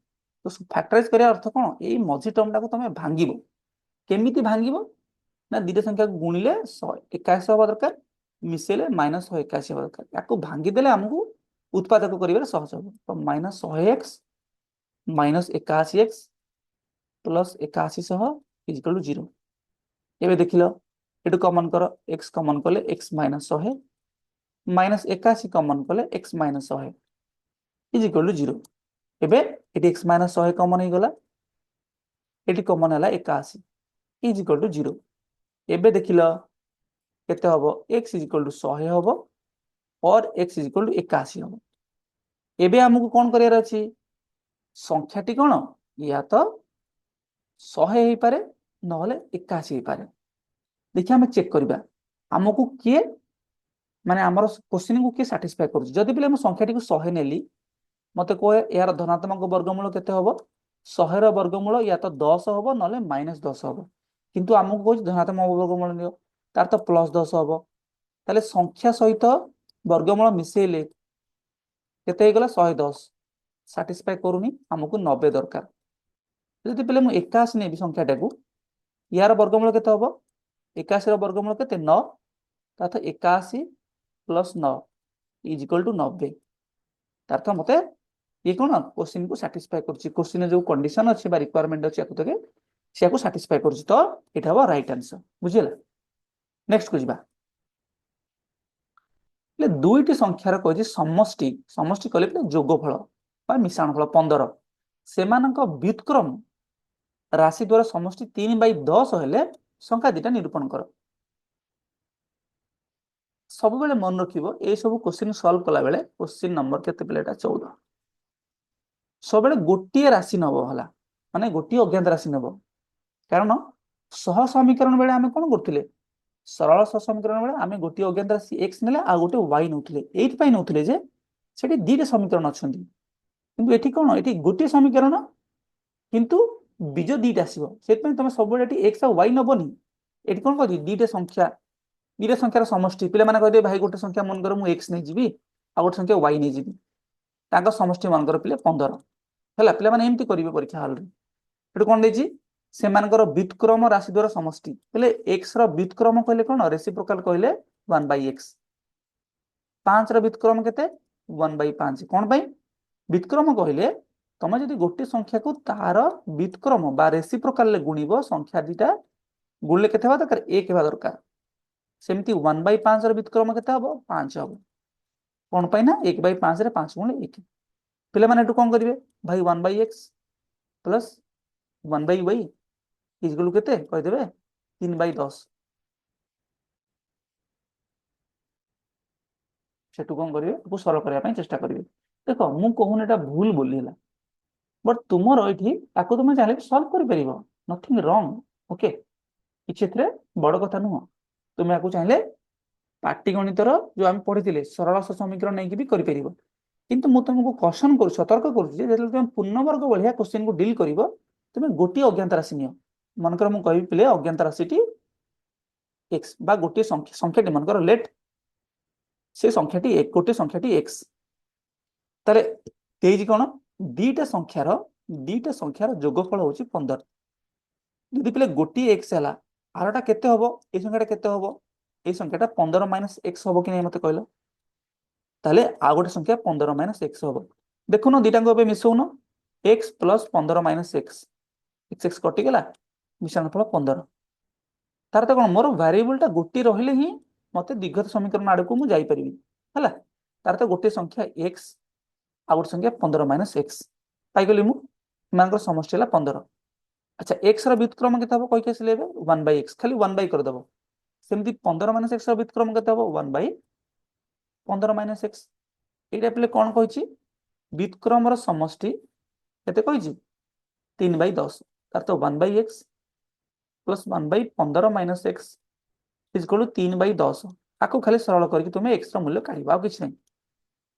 तो फैक्टराइज करिया अर्थ कोन एई मझी टर्म टा को तुम भांगीबो केमिति भांगीबो ना दीटा संख्या को गुणिले 181 हबा दरकार मिसेले माइनस 181 हबा दरकार याको भांगी देले हमकु उत्पादक करिवे सहज हो तो minus 100x minus 81x plus 8100 is equal to 0 एबे देखिलो एटु कॉमन करो x कॉमन करले x माइनस 100 माइनस 81 कॉमन करले x minus 100 is equal to 0 एबे एटी x माइनस 100 कॉमन हे गला एटी कॉमन हला 81 इज इक्वल टू 0 एबे देखिल केते हबो x इज इक्वल टू 100 हबो और x इज इक्वल टू 81 हबो एबे हमकु कोन करियार अछि संख्याटी कोन या तो 100 हेई पारे नहले 81 हेई पारे देखि हम चेक करबा हमकु के माने हमर क्वेश्चन को के सैटिस्फाई करू जदि पिले हम संख्याटी को 100 नेली मते कोए यार धनात्मक वर्गमूल केते हबो 100 रो वर्गमूल या तो 10 हबो नले -10 हबो किंतु हमकु कोइ धनात्मक वर्गमूल नियो तार तो +10 हबो ताले संख्या सहित वर्गमूल मिसेले केते हे गला 110 सैटिस्फाई करूनी हमकु 90 दरकार जदि पिले मु 81 नेबी संख्याटा को यार वर्गमूल केते हबो 81 रो वर्गमूल केते 9 तातो 81 + 9 इज इक्वल टू 90 तार मते ये कोन क्वेश्चन को सैटिस्फाई करछि क्वेश्चन जो कंडीशन अछि बा रिक्वायरमेंट अछि याकु तके सियाकु सैटिस्फाई करछि तो एटा हबो राइट आंसर बुझिला नेक्स्ट को जिबा ले दुईटी संख्यार कहछि समष्टि समष्टि कहले पे जोगफल बा मिश्रणफल 15 सेमानक व्युत्क्रम राशि द्वारा समष्टि 3/10 हेले संख्या दिटा निरूपण कर सब बेले मन रखिबो ए सब क्वेश्चन सॉल्व कला बेले क्वेश्चन नंबर केते बेलेटा 14 सब बेले गोटिए राशि नबो हला माने गोटिए अज्ञात राशि नबो कारण सह समीकरण बेले आमे कोन करथिले सरल सह समीकरण बेले आमे गोटिए अज्ञात राशि x नेले आ गोटे y नउथिले एथि पई नउथिले जे सेठी दीटे समीकरण अछंती किंतु एठी कोन एठी गोटिए समीकरण किंतु बीज दीटा आसीबो सेत पई तमे सब बेले एठी x आ y नबोनी एठी कोन कहदी दीटे संख्यार समष्टि पिले माने कहदे भाई गोटे संख्या मन कर मु x नै जिबी आ गोटे संख्या y नै जिबी ताका समष्टि मन कर पिले 15 हला पिले माने एम्ति करिवे परीक्षा हॉल रे एठी कोन देछि सेमानकर व्युत्क्रम राशि द्वारा समष्टि पहले x रो व्युत्क्रम कहले कोन रेसिप्रोकल कहले 1/x 5 रो व्युत्क्रम केते 1/5 कोन पई व्युत्क्रम कहले तमे जदि गोटे संख्या को तार व्युत्क्रम बा रेसिप्रोकल ले गुणिबो संख्या दिटा गुणले केते हेबा दरकार 1 हेबा दरकार सेमति 1/5 रो व्युत्क्रम केते हबो 5 हबो कोन पई ना 1/5 रे 5 गुणे 1 पिले माने एटु कोन करिवे भाई 1/x plus 1/y is equal केते कहि देबे 3/10 सेटु कोन करिवे को सरल करिया पई चेष्टा करिवे देखो मु कहून एटा भूल बोली हला बट तुमरो एठी ताको तुमे चाहे सॉल्व करि परिबो नथिंग रॉन्ग ओके किछि एथरे बड़ कथा नुह तुमे आकु चाहिले पाटिगणितर जो हम पढितिले सरल समीकरण नै कि भी करि परिबो किंतु मु तुमको क्वेश्चन करू सतर्क करू जे जेतले तुम पूर्ण वर्ग बढ़िया क्वेश्चन को डील करिवो तुमे गोटी अज्ञात राशि नियो मनकर मु कहि पिले अज्ञात राशिटी x बा गोटी संख्याटी मनकर लेट से संख्याटी एक गोटी संख्याटी x तारे तेजी कोन दीटा संख्यार जोगफल होची 15 यदि पिले गोटी x हला आरटा केते हबो ए संख्याटा केते हबो ए संख्याटा 15 - x हबो कि नै मते कहलो ताले आ गोटे संख्या 15 - x हबो देखुनो दीटा को बे मिसौनो x + 15 - x x कटि गेला मिश्रणफल 15 तार त कोन मोर वेरिएबल टा गोटी रहिले ही मते दिगत समीकरण आडको मु जाई परिबी हला तार त गोटे संख्या x आ गोटे संख्या 15 - x पाई गेली मु मानकर समष्टि हला 15 अच्छा x रा व्युत्क्रम केते हबो कहि के लेबे 1/x खाली 1 कर दबो सेमति 15 - x रा व्युत्क्रम केते हबो 1/15 - x एटा पले कोन कहिछि व्युत्क्रम रो समष्टि केते कहिछि 3/10 तार तो 1/x plus 1/15 - x is equal to 3/10 आको खाली सरल करके तुमे x रा मूल्य काढिबा आ किछ नै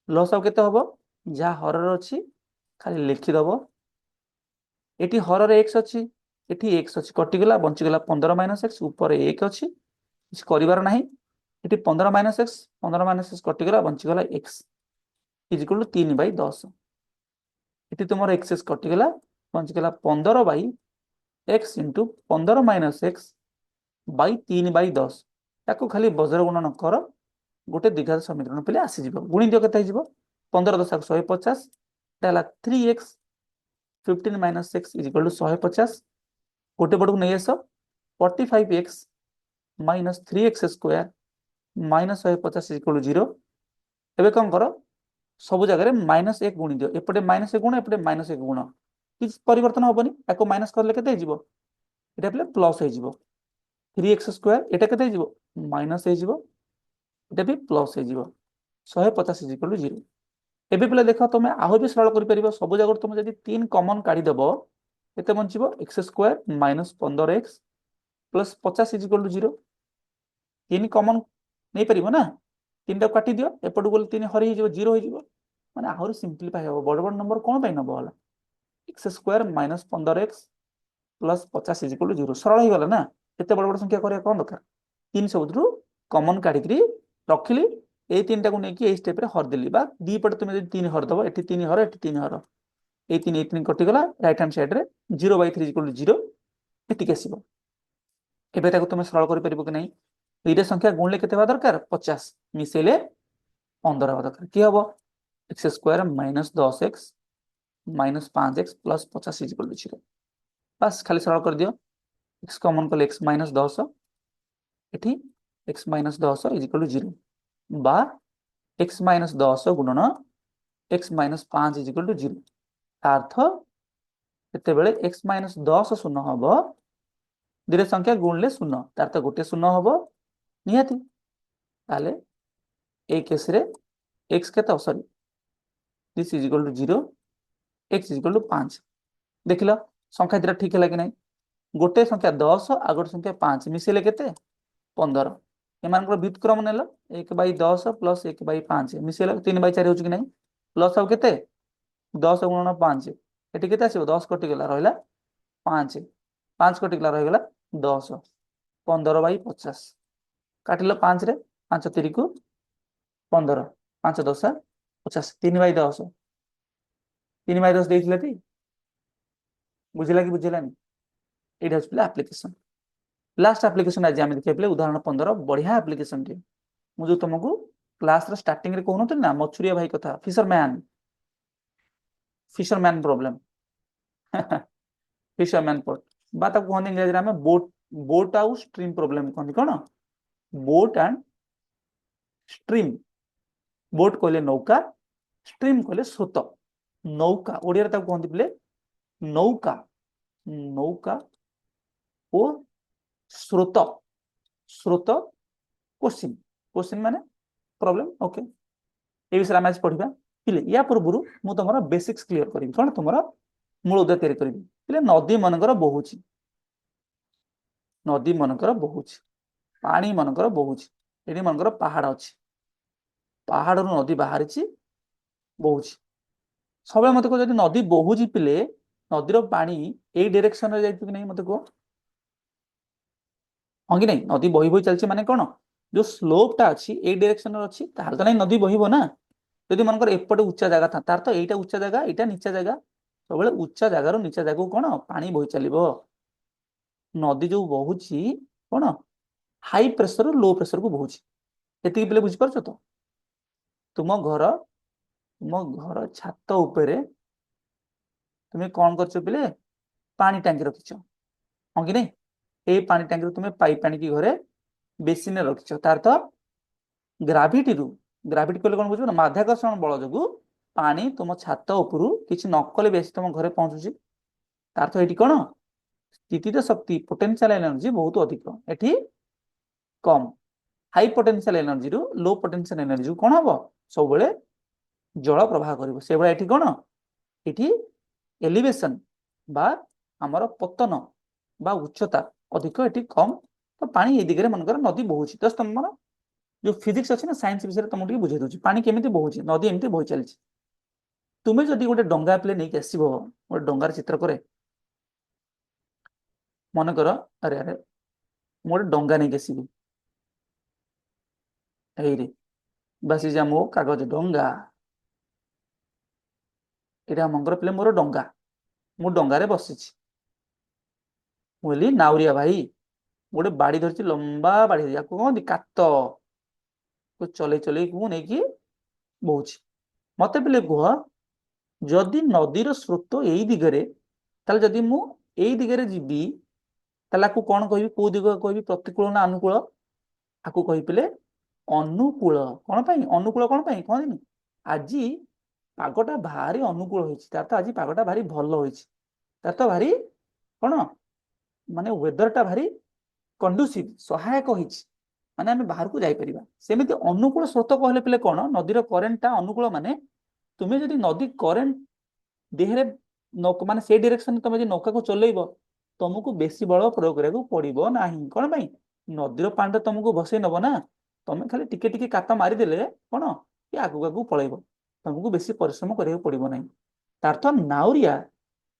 लॉस आउ केते हबो जा हर रो अछि खाली लिखि दबो एटी हर रे x अछि एटी x अछि कटि गेला बंची गेला 15 - x ऊपर 1 अछि किछ करिवार नाही एटी 15 - x 15 - x कटि गेला बंची गेला x इज इक्वल टू 3/10 एटी तुमर x कटि गेला बंची गेला 15/x * 15 - x बाई 3/10 ताको खाली बज्र गुणन कर गोटे द्विघात समीकरण पले आसी जिवो गुणी दियो केते जिवो 15 * 10 = 150 ताला 3x 15 - x is equal to 150 गोटे पडको नै आसो 45x - 3x² - 150 is equal to 0 एबे कोन करो सब जगह रे -1 गुणी दियो एपटे -1 गुण एपटे -1 गुण किछ परिवर्तन होबनी एको माइनस करले केते जिवो এটা পিলে প্लस হৈଯିବ 3x² এটা কেতে হৈ ଯିବ माइनस হৈ ଯିବ এটা भी प्लस হৈ ଯିବ 150 = 0 ଏବେ ପିଲା ଦେଖ ତମେ ଆହୁରି ବି ସରଳ କରି ପାରିବ ସବୁ ଜାଗାରେ ତମେ ଯଦି 3 କମन କାଢି ଦେବ କେତେ ବଞ୍ଚିବ x² - 15x + 50 = 0 3 कॉमन नहीं परिबो ना 3 टा काटी दियो एपटू बोल 3 हरि हो 0 हो माने आहुरी सिंपलीफाई हो बड़ बड़ नंबर कोन पई नबो वाला x² - 15x + 50 = 0 सरल हो गला ना एते बड़ बड़ संख्या करे कोन दरकार 3 सबुद्रु कॉमन काढी करी रखिली ए 3 टा को नेकी ए स्टेप रे हर देली बा दी पट तुमे जदी 3 हर दबो एठी 3 हर एठी 3 हर ए 3 कटि गला राइट हैंड साइड रे 0/3 = 0 एठी के आसीबो एबे ताको तुमे सरल करि परिबो कि नै दुईटा संख्या गुणले केते बा दरकार 50 मिसेले 15 बा दरकार की हबो x² - 10x - 5x + 50 = 0 बस खाली सरल कर दियो x कॉमन कले x - 10 एठी x - 10 = 0 बा x - 10 गुणन x - 5 = 0 अर्थ केते बेले x - 10 शून्य हबो दुईटा संख्या गुणले शून्य तार तो गोटे शून्य हबो निहाती ताले ए केस रे x केते sorry this is equal to 0 x equal to 5 देखिलो संख्या दिरा ठीक है कि नहीं गोटे संख्या 10 आ गोटे संख्या 5 मिसेले केते 15 एमानकर व्युत्क्रम नेलो 1/10 + 1/5 मिसेले 3/4 होची कि नहीं प्लस अब केते 10 × 5 एटी केते आसीबो 10 कटि गेला रहला 5 5 कटि गेला रह गेला 10 15/50 काटिलो 5 रे 5 3 को 15 5 10 50 3/10 3/10 ଦେଇଥିଲେ ଟି बुझिला कि बुझिलानी एटा हस्पिला एप्लीकेशन लास्ट एप्लीकेशन आज आमे देखिबले उदाहरण 15 बढ़िया एप्लीकेशन टी मु जो तुमको क्लास रे स्टार्टिंग रे कहनोत ना मछुरिया भाई कथा फिशरमैन प्रॉब्लम फिशरमैन पोर्ट बात कहन इंग्लिश रे बोट बोट आउ स्ट्रीम प्रॉब्लम कहन कोन बोट एंड स्ट्रीम बोट कहले नौका स्ट्रीम कहले स्रोत नौका ओडिया रे कहन दिले नौका नौका ओ स्रोत स्रोत क्वेश्चन क्वेश्चन माने प्रॉब्लम ओके ए विषय हम आज पढिबा पिले या पूर्वरु मु तमरा बेसिक्स क्लियर करिबी कोन तमरा मूल उद्देश्य तैयारी करिबी पिले नदी मनकर बहुची नदी मनकर बहुची पानी मनकर बहुची एडी मनकर पहाड़ अछि पहाड़ रु नदी बाहरिची बहुची सबले मते को जदी नदी बहुची पिले नदीर पानी ए डायरेक्शन रे जाइतु कि नै मते को हां कि नै नदी बही बही चलची माने कोन जो स्लोप टा अछि ए डायरेक्शन रे अछि तार त नै नदी बहिबो ना यदि मनकर एपटे उच्चा जगह था तार तो एटा उच्चा जगह एटा नीचा जगह सबले उच्चा जगह रो नीचा जगह कोन पानी बही चलिबो नदी जो बहुची कोन हाई प्रेशर रो लो प्रेशर को बहुची एति पिले बुझ परछो तो तुम घर छात ऊपर तुम्हें कौन कर पिले पानी टांकी रखिछ हाँ कि नहीं ए पानी टांकी तुम्हें पाइप पानी की घरे बेसिन रखिछ तार तो ग्राविटी कहले कौन बुझो ना माध्याकर्षण बल जो पानी तुम छात उपरू किछि नकले बेसी तुम घरे पहुंचुची तार तो एठी कोन स्थितिज शक्ति पोटेंशियल एनर्जी बहुत अधिक एठी कम हाई पोटेंशियल एनर्जी रु लो पोटेंशियल एनर्जी कोन हबो सब बेले जल प्रवाह करिवो से बेले एठी कोन एठी एलिवेशन बा हमर पतन बा उच्चता अधिक एठी कम तो पानी ए दिगरे मनकर नदी बहुची तो तमर जो फिजिक्स अछि ना साइंस विषय तुमको बुझे दोची पानी केमिति बहुची नदी एमिति बही चलची तुमे जदि गोटे डंगा प्ले नहीं आसीबो गोटे डंगार चित्र करे मन कर अरे अरे मोटे डंगा नहीं आसीबी एई रे बसी जा मो कागज डंगा एटा मंगर प्ले मोर डंगा मु डंगारे बसिछि बोली नाउरिया भाई गोटे बाड़ी धरछि लंबा बाड़ी याको कहंदी कात को चले चले को नै कि बहुछि मते पिले कुह जदि नदीर स्रोत एई दिगरे ताले जदि मु एई दिगरे जिबी ताला को कोन कहबी को दिग कहबी प्रतिकूल ना अनुकूल आकु कहि पिले अनुकूल कोन पई अनुकूल कोन पई कहदिनी आजी पागटा भारी अनुकूल होइछि तार तो आजी पागटा भारी भलो होइछि तार तो भारी कोन माने वेदर टा भारी कंडुसिव सहायक होइछि माने आमे बाहर को जाई परिबा सेमिति अनुकूल स्रोत कहले पिले कोन नदीर करेंट टा अनुकूल माने तुमे जदि नदी करेंट देहरे नौका माने से डायरेक्शन तुमे जदि नौका को चलेइबो तुमको बेसी बल प्रयोग करबो पड़िबो नाही कोन भाई नदीर पानी तुमको भसई नबो ना तुमे खाली टिके टिके काता मारी देले कोन ये आगु आगु पळेइबो तुमको बेसी परिश्रम करियो पड़िबो नाही तार्थ नाउरिया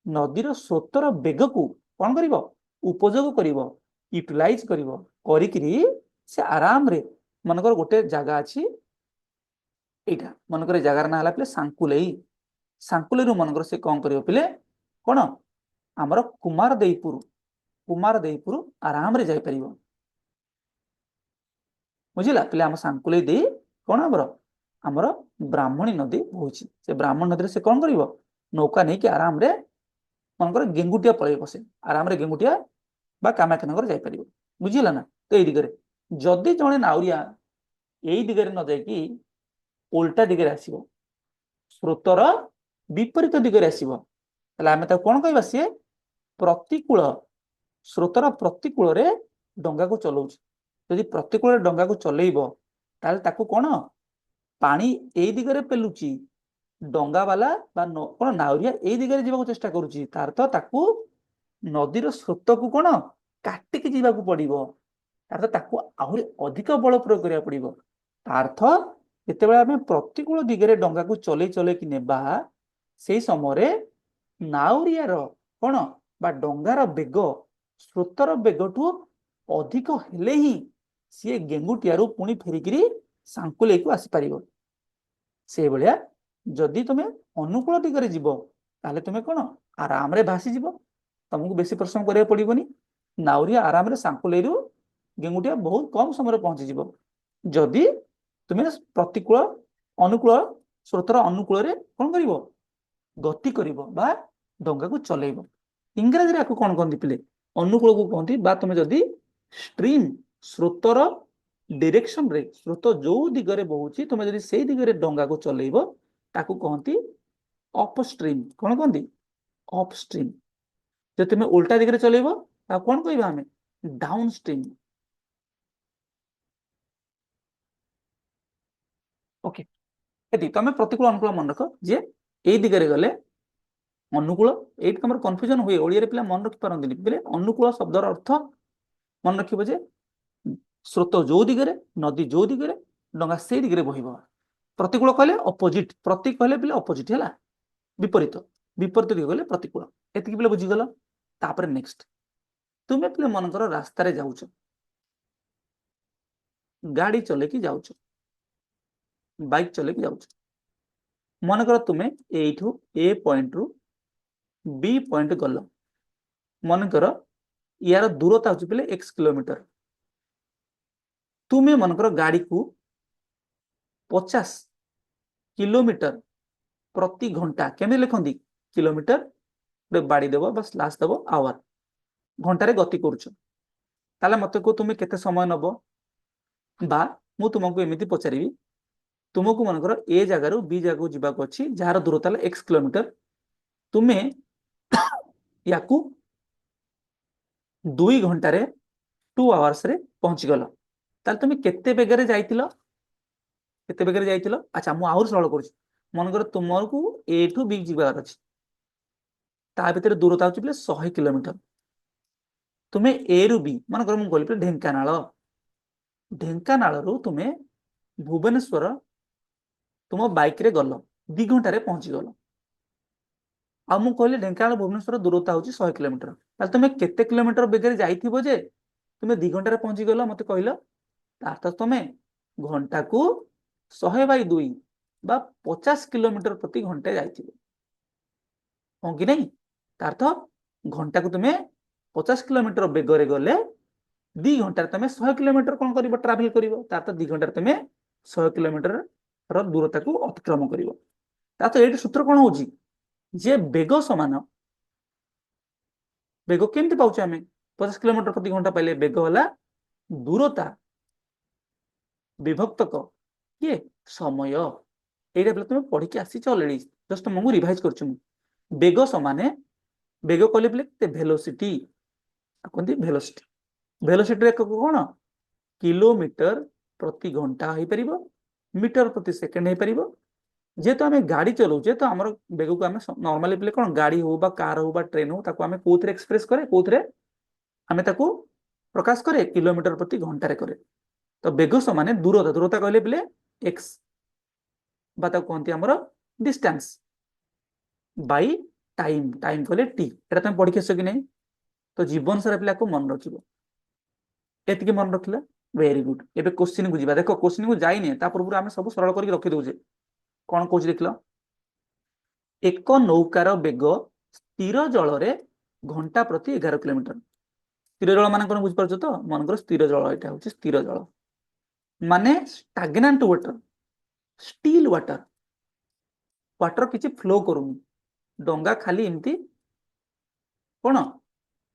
नदीर स्रोतर बेग को कोन करिवो उपयोग करिवो यूटिलाइज करिवो करिकरी से आराम रे मनकर गोटे जगह अछि एटा मनकर जगार ना हला पिले सांकुलेई रु मनकर से कोन करिवो पिले कोन हमर कुमार देईपुर आराम रे जाई परिवो बुझिला पिले हम सांकुलेई दे कोन हमर ब्राह्मणी नदी होछि से ब्राह्मण नदी से कोन करिवो नौका नहीं कि आराम रे मनकर गेंगुटिया पळै बसे आराम रे गेंगुटिया बा कामाख्यानगर जाई परिवो बुझिला ना तो एई दिगरे जदि जणे नाउरिया एई दिगरे न जाई कि उल्टा दिगरे आसीबो स्रोतर विपरीत दिगरे आसीबो तले आमे ता कोन कहबा से प्रतिकूल स्रोतर प्रतिकूल रे डंगा को चलाउछ यदि प्रतिकूल रे डंगा को चलेइबो ताले ताकू कोन पानी एई दिगरे पेलुची डंगा वाला बा कोन नाउरिया एई दिगरे जीवा को चेष्टा करूची तार तो ताकू नदीर स्रोत को कोन काटिक जीवा को पड़िबो तार तो ताकू आहुरी अधिक बल प्रयोग करिया पड़िबो तार्थ जेतेबेले आमे प्रतिकूल दिगरे डंगा को चले चले कि नेबा सेई समय नाउरिया रो कोन बा डंगार बेग स्रोतर बेगठू अधिक हेले ही सी गेंगुटियारू पुणी फेरिकी सांकुले को आसी पारिबो से भलिया जदि तुमे अनुकूल दिगरे जीवो ताले तुमे कोन आराम रे भासी जीवो तुमको बेसी परिश्रम करिया पड़िबोनी नाउरिया आराम रे सांकुलेरू गेंगुटिया बहुत कम समय पहुंची जीवो जदि तुमे प्रतिकूल अनुकूल स्रोतर अनुकूल रे कोन करिवो गति करिवो बा डंगा को चलेइबो इंग्रजी रे आको कोन कहंती पिले अनुकूल को कहंती बा तुमे जदि स्ट्रीम स्रोतर डायरेक्शन रे स्रोत जो दिगरे बहुची तुमे जदि सेई दिगरे डंगा को चलेइबो ताकू कहंती अपस्ट्रीम कोन कहंती अपस्ट्रीम जे तुमे उल्टा दिगरे चलेइबो ता कोन कहबा हमें डाउनस्ट्रीम ओके एति तमे प्रतिकूल अनुकूल मन रख जे एई दिगरे गले अनुकूल एट हमर कंफ्यूजन हुए ओडिया रे पिला मन रखि पारंदिनी बेले अनुकूल शब्दर अर्थ मन रखिबो जे स्रोत जो दिगरे नदी जो दिगरे डंगा से दिगरे बहिबो प्रतिकूल कहले अपोजिट प्रति कहले पिले अपोजिट हैला विपरीत विपरीत दिग गले प्रतिकूल एति पिले बुझि गलो तापर नेक्स्ट तुमे पिले मन कर रास्ता रे जाउछ गाड़ी चले कि जाउछ बाइक चले कि जाउछ मन कर तुमे एठू ए पॉइंट रु बी पॉइंट गल मन कर यार दूरता होची पिले x किलोमीटर तुमे मन कर गाड़ी को 50 किलोमीटर प्रति घंटा केमे लिखंदी किलोमीटर रे बाड़ी देबो बस स्लैश देबो आवर घंटा रे गति करूछ ताले मते को तुमे केते समय नबो बा मु तुमको एमिति पचारिबी तुमको मन कर ए जगह रु बी जगह को जिबा को अछि जहार दूरता ले x किलोमीटर तुमे याकू 2 घंटा रे 2 आवर्स रे पहुंची गलो ताले तुमे केते बेगरे जाइतिलो अच्छा मु आउर सरल करूछ मन कर तुमको ए टू बी जिबार अछि ता भीतर दूरता होची प्ले 100 किलोमीटर तुमे ए रु बी मन कर मु गली पे ढेंकानाल रु तुमे भुवनेश्वर तुम बाइक रे गलो 2 घंटा रे पहुंची गलो आ मु कहले ढेंकानाल भुवनेश्वर दूरता होची 100 किलोमीटर ताले तुमे केते किलोमीटर बेगरे जाइथिबो जे तुमे 2 घंटा रे पहुंची गलो मते कहलो तार तुमे घंटा को 100/2 बा 50 किलोमीटर प्रति घंटे जाइथिबो हो कि नहीं तार तो घंटा को तुमे 50 किलोमीटर बेगरे गले 2 घंटा तुमे 100 किलोमीटर कोन करिवो ट्रैवल करिवो तार तो 2 घंटा तुमे 100 किलोमीटर र दूरता को अतिक्रमण करिवो ता तो एठी सूत्र कोन होची जे बेग समान बेग केमति पाउछ हमें 50 किलोमीटर प्रति घंटा पाइले बेग वाला दूरता विभक्त क ये समय एटा तुम पढ़ी के आसी ऑलरेडी जस्ट मु रिवाइज करछु बेग समान बेग कहले भेलोसिटी कहते वेलोसिटी। वेलोसिटी एकक कौन किलोमीटर प्रति घंटा हो पार मीटर प्रति सेकेंड हो पार जेहेतु आम गाड़ी चलाऊे तो आम बेग को आम नॉर्मली पे कौन गाड़ी हो कार हो ट्रेन हो आम कौन एक्सप्रेस करे कौन आम प्रकाश करे किलोमीटर प्रति घंटे करे तो बेग समान दूरता दूरता कहले बोले एक्स कहते आमर डिस्टेंस बाई टाइम टाइम कहले टी एटा तुम पढ़ी आस कि नहीं तो जीवन सारा पिला को मन रखिब एतिके मन रखिला वेरी गुड एबे क्वेश्चन को जीवा देखो क्वेश्चन को जाइने ता पूर्व आम सब सरल करके रखी दउजे कौन कहूँ देख लो एक नौकार बेग स्थिर जल रे घंटा प्रति 11 किलोमीटर स्थिर जल मान बुझीपार तो मनकर स्थिर जल यहाँ हूँ स्थिर जल माने स्टाग्नांट वाटर स्टिल वाटर वाटर किसी फ्लो करूनी डंगा खाली एमती कौन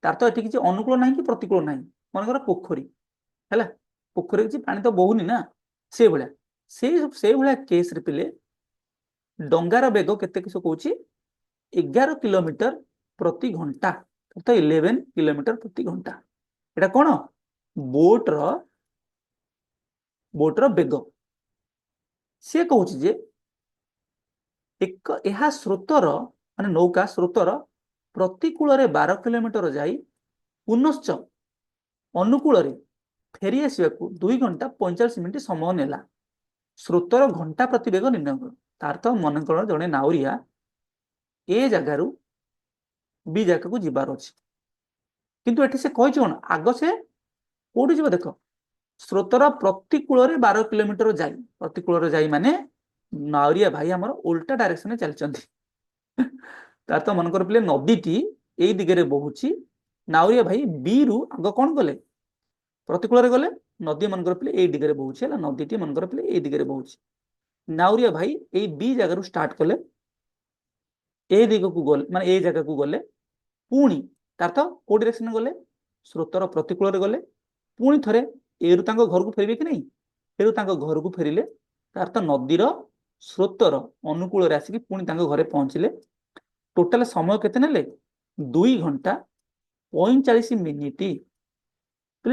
तार तो ये किसी अनुकूल ना कि प्रतिकूल ना मनकर पोखरी है पोखरी किसी पानी तो बहुनी ना से भाया से भाया केस रे पिले डंगार बेग केते किस कहूँ 11 किलोमीटर प्रति घंटा तो 11 किलोमीटर प्रति घंटा एटा कौन बोटर बेग सी कहूँ जे एक यह स्रोतर माने नौका स्रोतर प्रतिकूल 12 किलोमीटर जाई पुनश्च अनुकूल फेरी आसवा 2 घंटा 45 मिनिट समय नेला स्रोतर घंटा प्रति बेग निर्णय कर तार तो मन कर जड़े नाउरिया ए जगार बी जगह को जीवार अच्छे किंतु एठी से कही कौन आग से कौटी जीव देख स्रोतर प्रतिकूल 12 किलोमीटर जाई प्रतिकूल जाई माने नाउरिया भाई आमर उल्टा डायरेक्शन में चलती तार तो मन कर पे नदीटी यही दिगरे बहुची नाउरिया भाई बी रु आग कौन गले प्रतिकूल गले नदी मन पे यही दिगरे बहुची है नदीटी मन पे यही दिगरे बहुची नाउरिया भाई यही बी जगार स्टार्ट कले ए दिग को गले माने ए जगह को गले पुणी तार तो कौ डायरेक्शन गले स्रोतर प्रतिकूल गले पुणी थे एरु घर को फेरबे कि नहीं एरु घर को फेरिले तार तो नदीर स्रोतर अनुकूल आसिक पुणी घरे पहुंचले टोटाल समय केते नेले 2 घंटा 45 मिनिट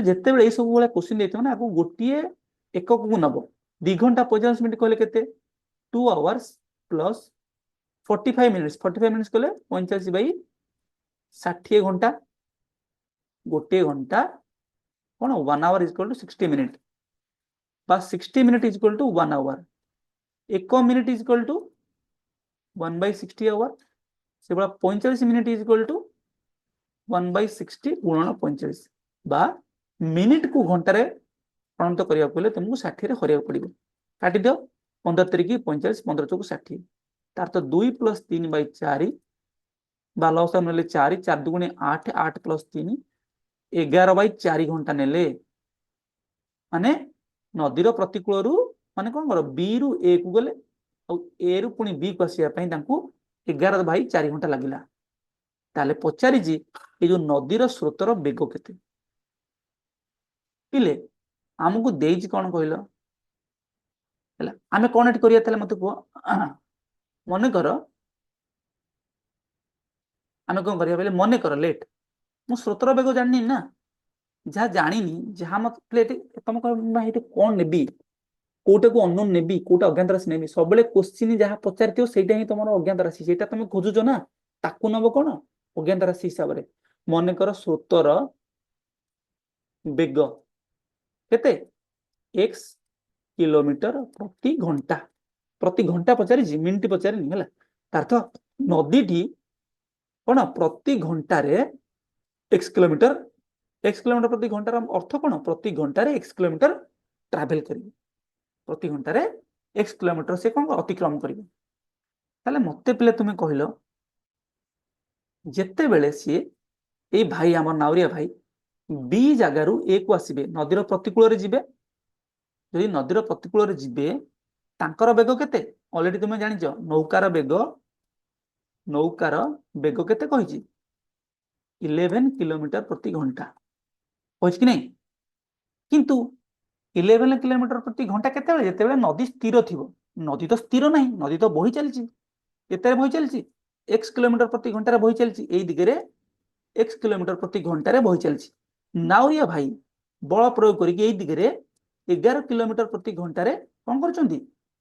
जिते बड़े सब भाई क्वेश्चन देते ना आपको गोटे एकक को नब 2 घंटा 45 मिनिट कहले केते 2 आवर्स प्लस 45 मिनिट्स 45 मिनिट्स कहले 45 बाई 60 घंटा गोटे घंटा कौन 1 आवर इक्वल टू 60 मिनिट बा 60 minute equal to 1 hour 1 minute equal to 1/60 hour से बड़ा 45 मिनिट इक्वल टू 1/60 गुणन 45 बा मिनिट को घंटे परिणत करने तुमको 60 रे हरिया पड़ो काटी दियो 15 3 45 15 चौक 60 तार तो 2 + 3/4 बा लस नेले 4 4 2 8 8 + 3 11/4 घंटा नेले माने नदीर प्रतिकूल माने कौन कर बी रु ए को गले ए रु पुणी बी को आसवा 11/4 घंटा लगिला ताले पचारि ये जो नदीर स्रोतर बेग केते पिले आमको देइछि कौन कहल आमे कौन एटी करिया ताले मते कह मन कर आमे कौन करिया पहले मन कर लेट मु स्रोतर बेग जाननी ना जहाँ जानिनी जहाँ मत प्लेट तुम कह कौन नेबी कोटा को अननोन नेबी कोटा अज्ञात राशि नेबी सब क्वेश्चन जहाँ पचार सेटा ही तुम अज्ञात राशि सेटा तुम खोजुच ना ताकू नब कौन अज्ञात राशि हिसाब से मन कर स्रोतर बेग केते x किलोमीटर प्रति घंटा पचारि मिनिट पचारि है तार तो नदीटी कौन प्रति घंटा x किलोमीटर प्रति घंटार अर्थ कौन प्रति घंटा x किलोमीटर ट्रावेल करेंगे प्रति घंटा x किलोमीटर से कौन अतिक्रम करेंगे मत पे तुम्हें कहल जिते बेले सी ए भाई आम नाउरिया भाई बी जगार ए को आसबे नदीर प्रतिकूल जीवे जदि नदीर प्रतिकूल जीवे तांकर बेग केते ऑलरेडी तुम्हें जानिछ नौकार बेग केते कहिछि 11 किलोमीटर प्रति घंटा कहिछि कि नहीं किंतु 11 किलोमीटर प्रति घंटा केते बेले जेते बेले नदी स्थिर थिबो नदी तो स्थिर नहीं नदी तो बही चलछि केते बही चलछि x किलोमीटर प्रति घंटा बही चलछि एई दिगरे एक्स किलोमीटर प्रति घंटा बही चलती। नाउरिया भाई बल प्रयोग करके दिगरे 11 किलोमीटर प्रति घंटा कौन कर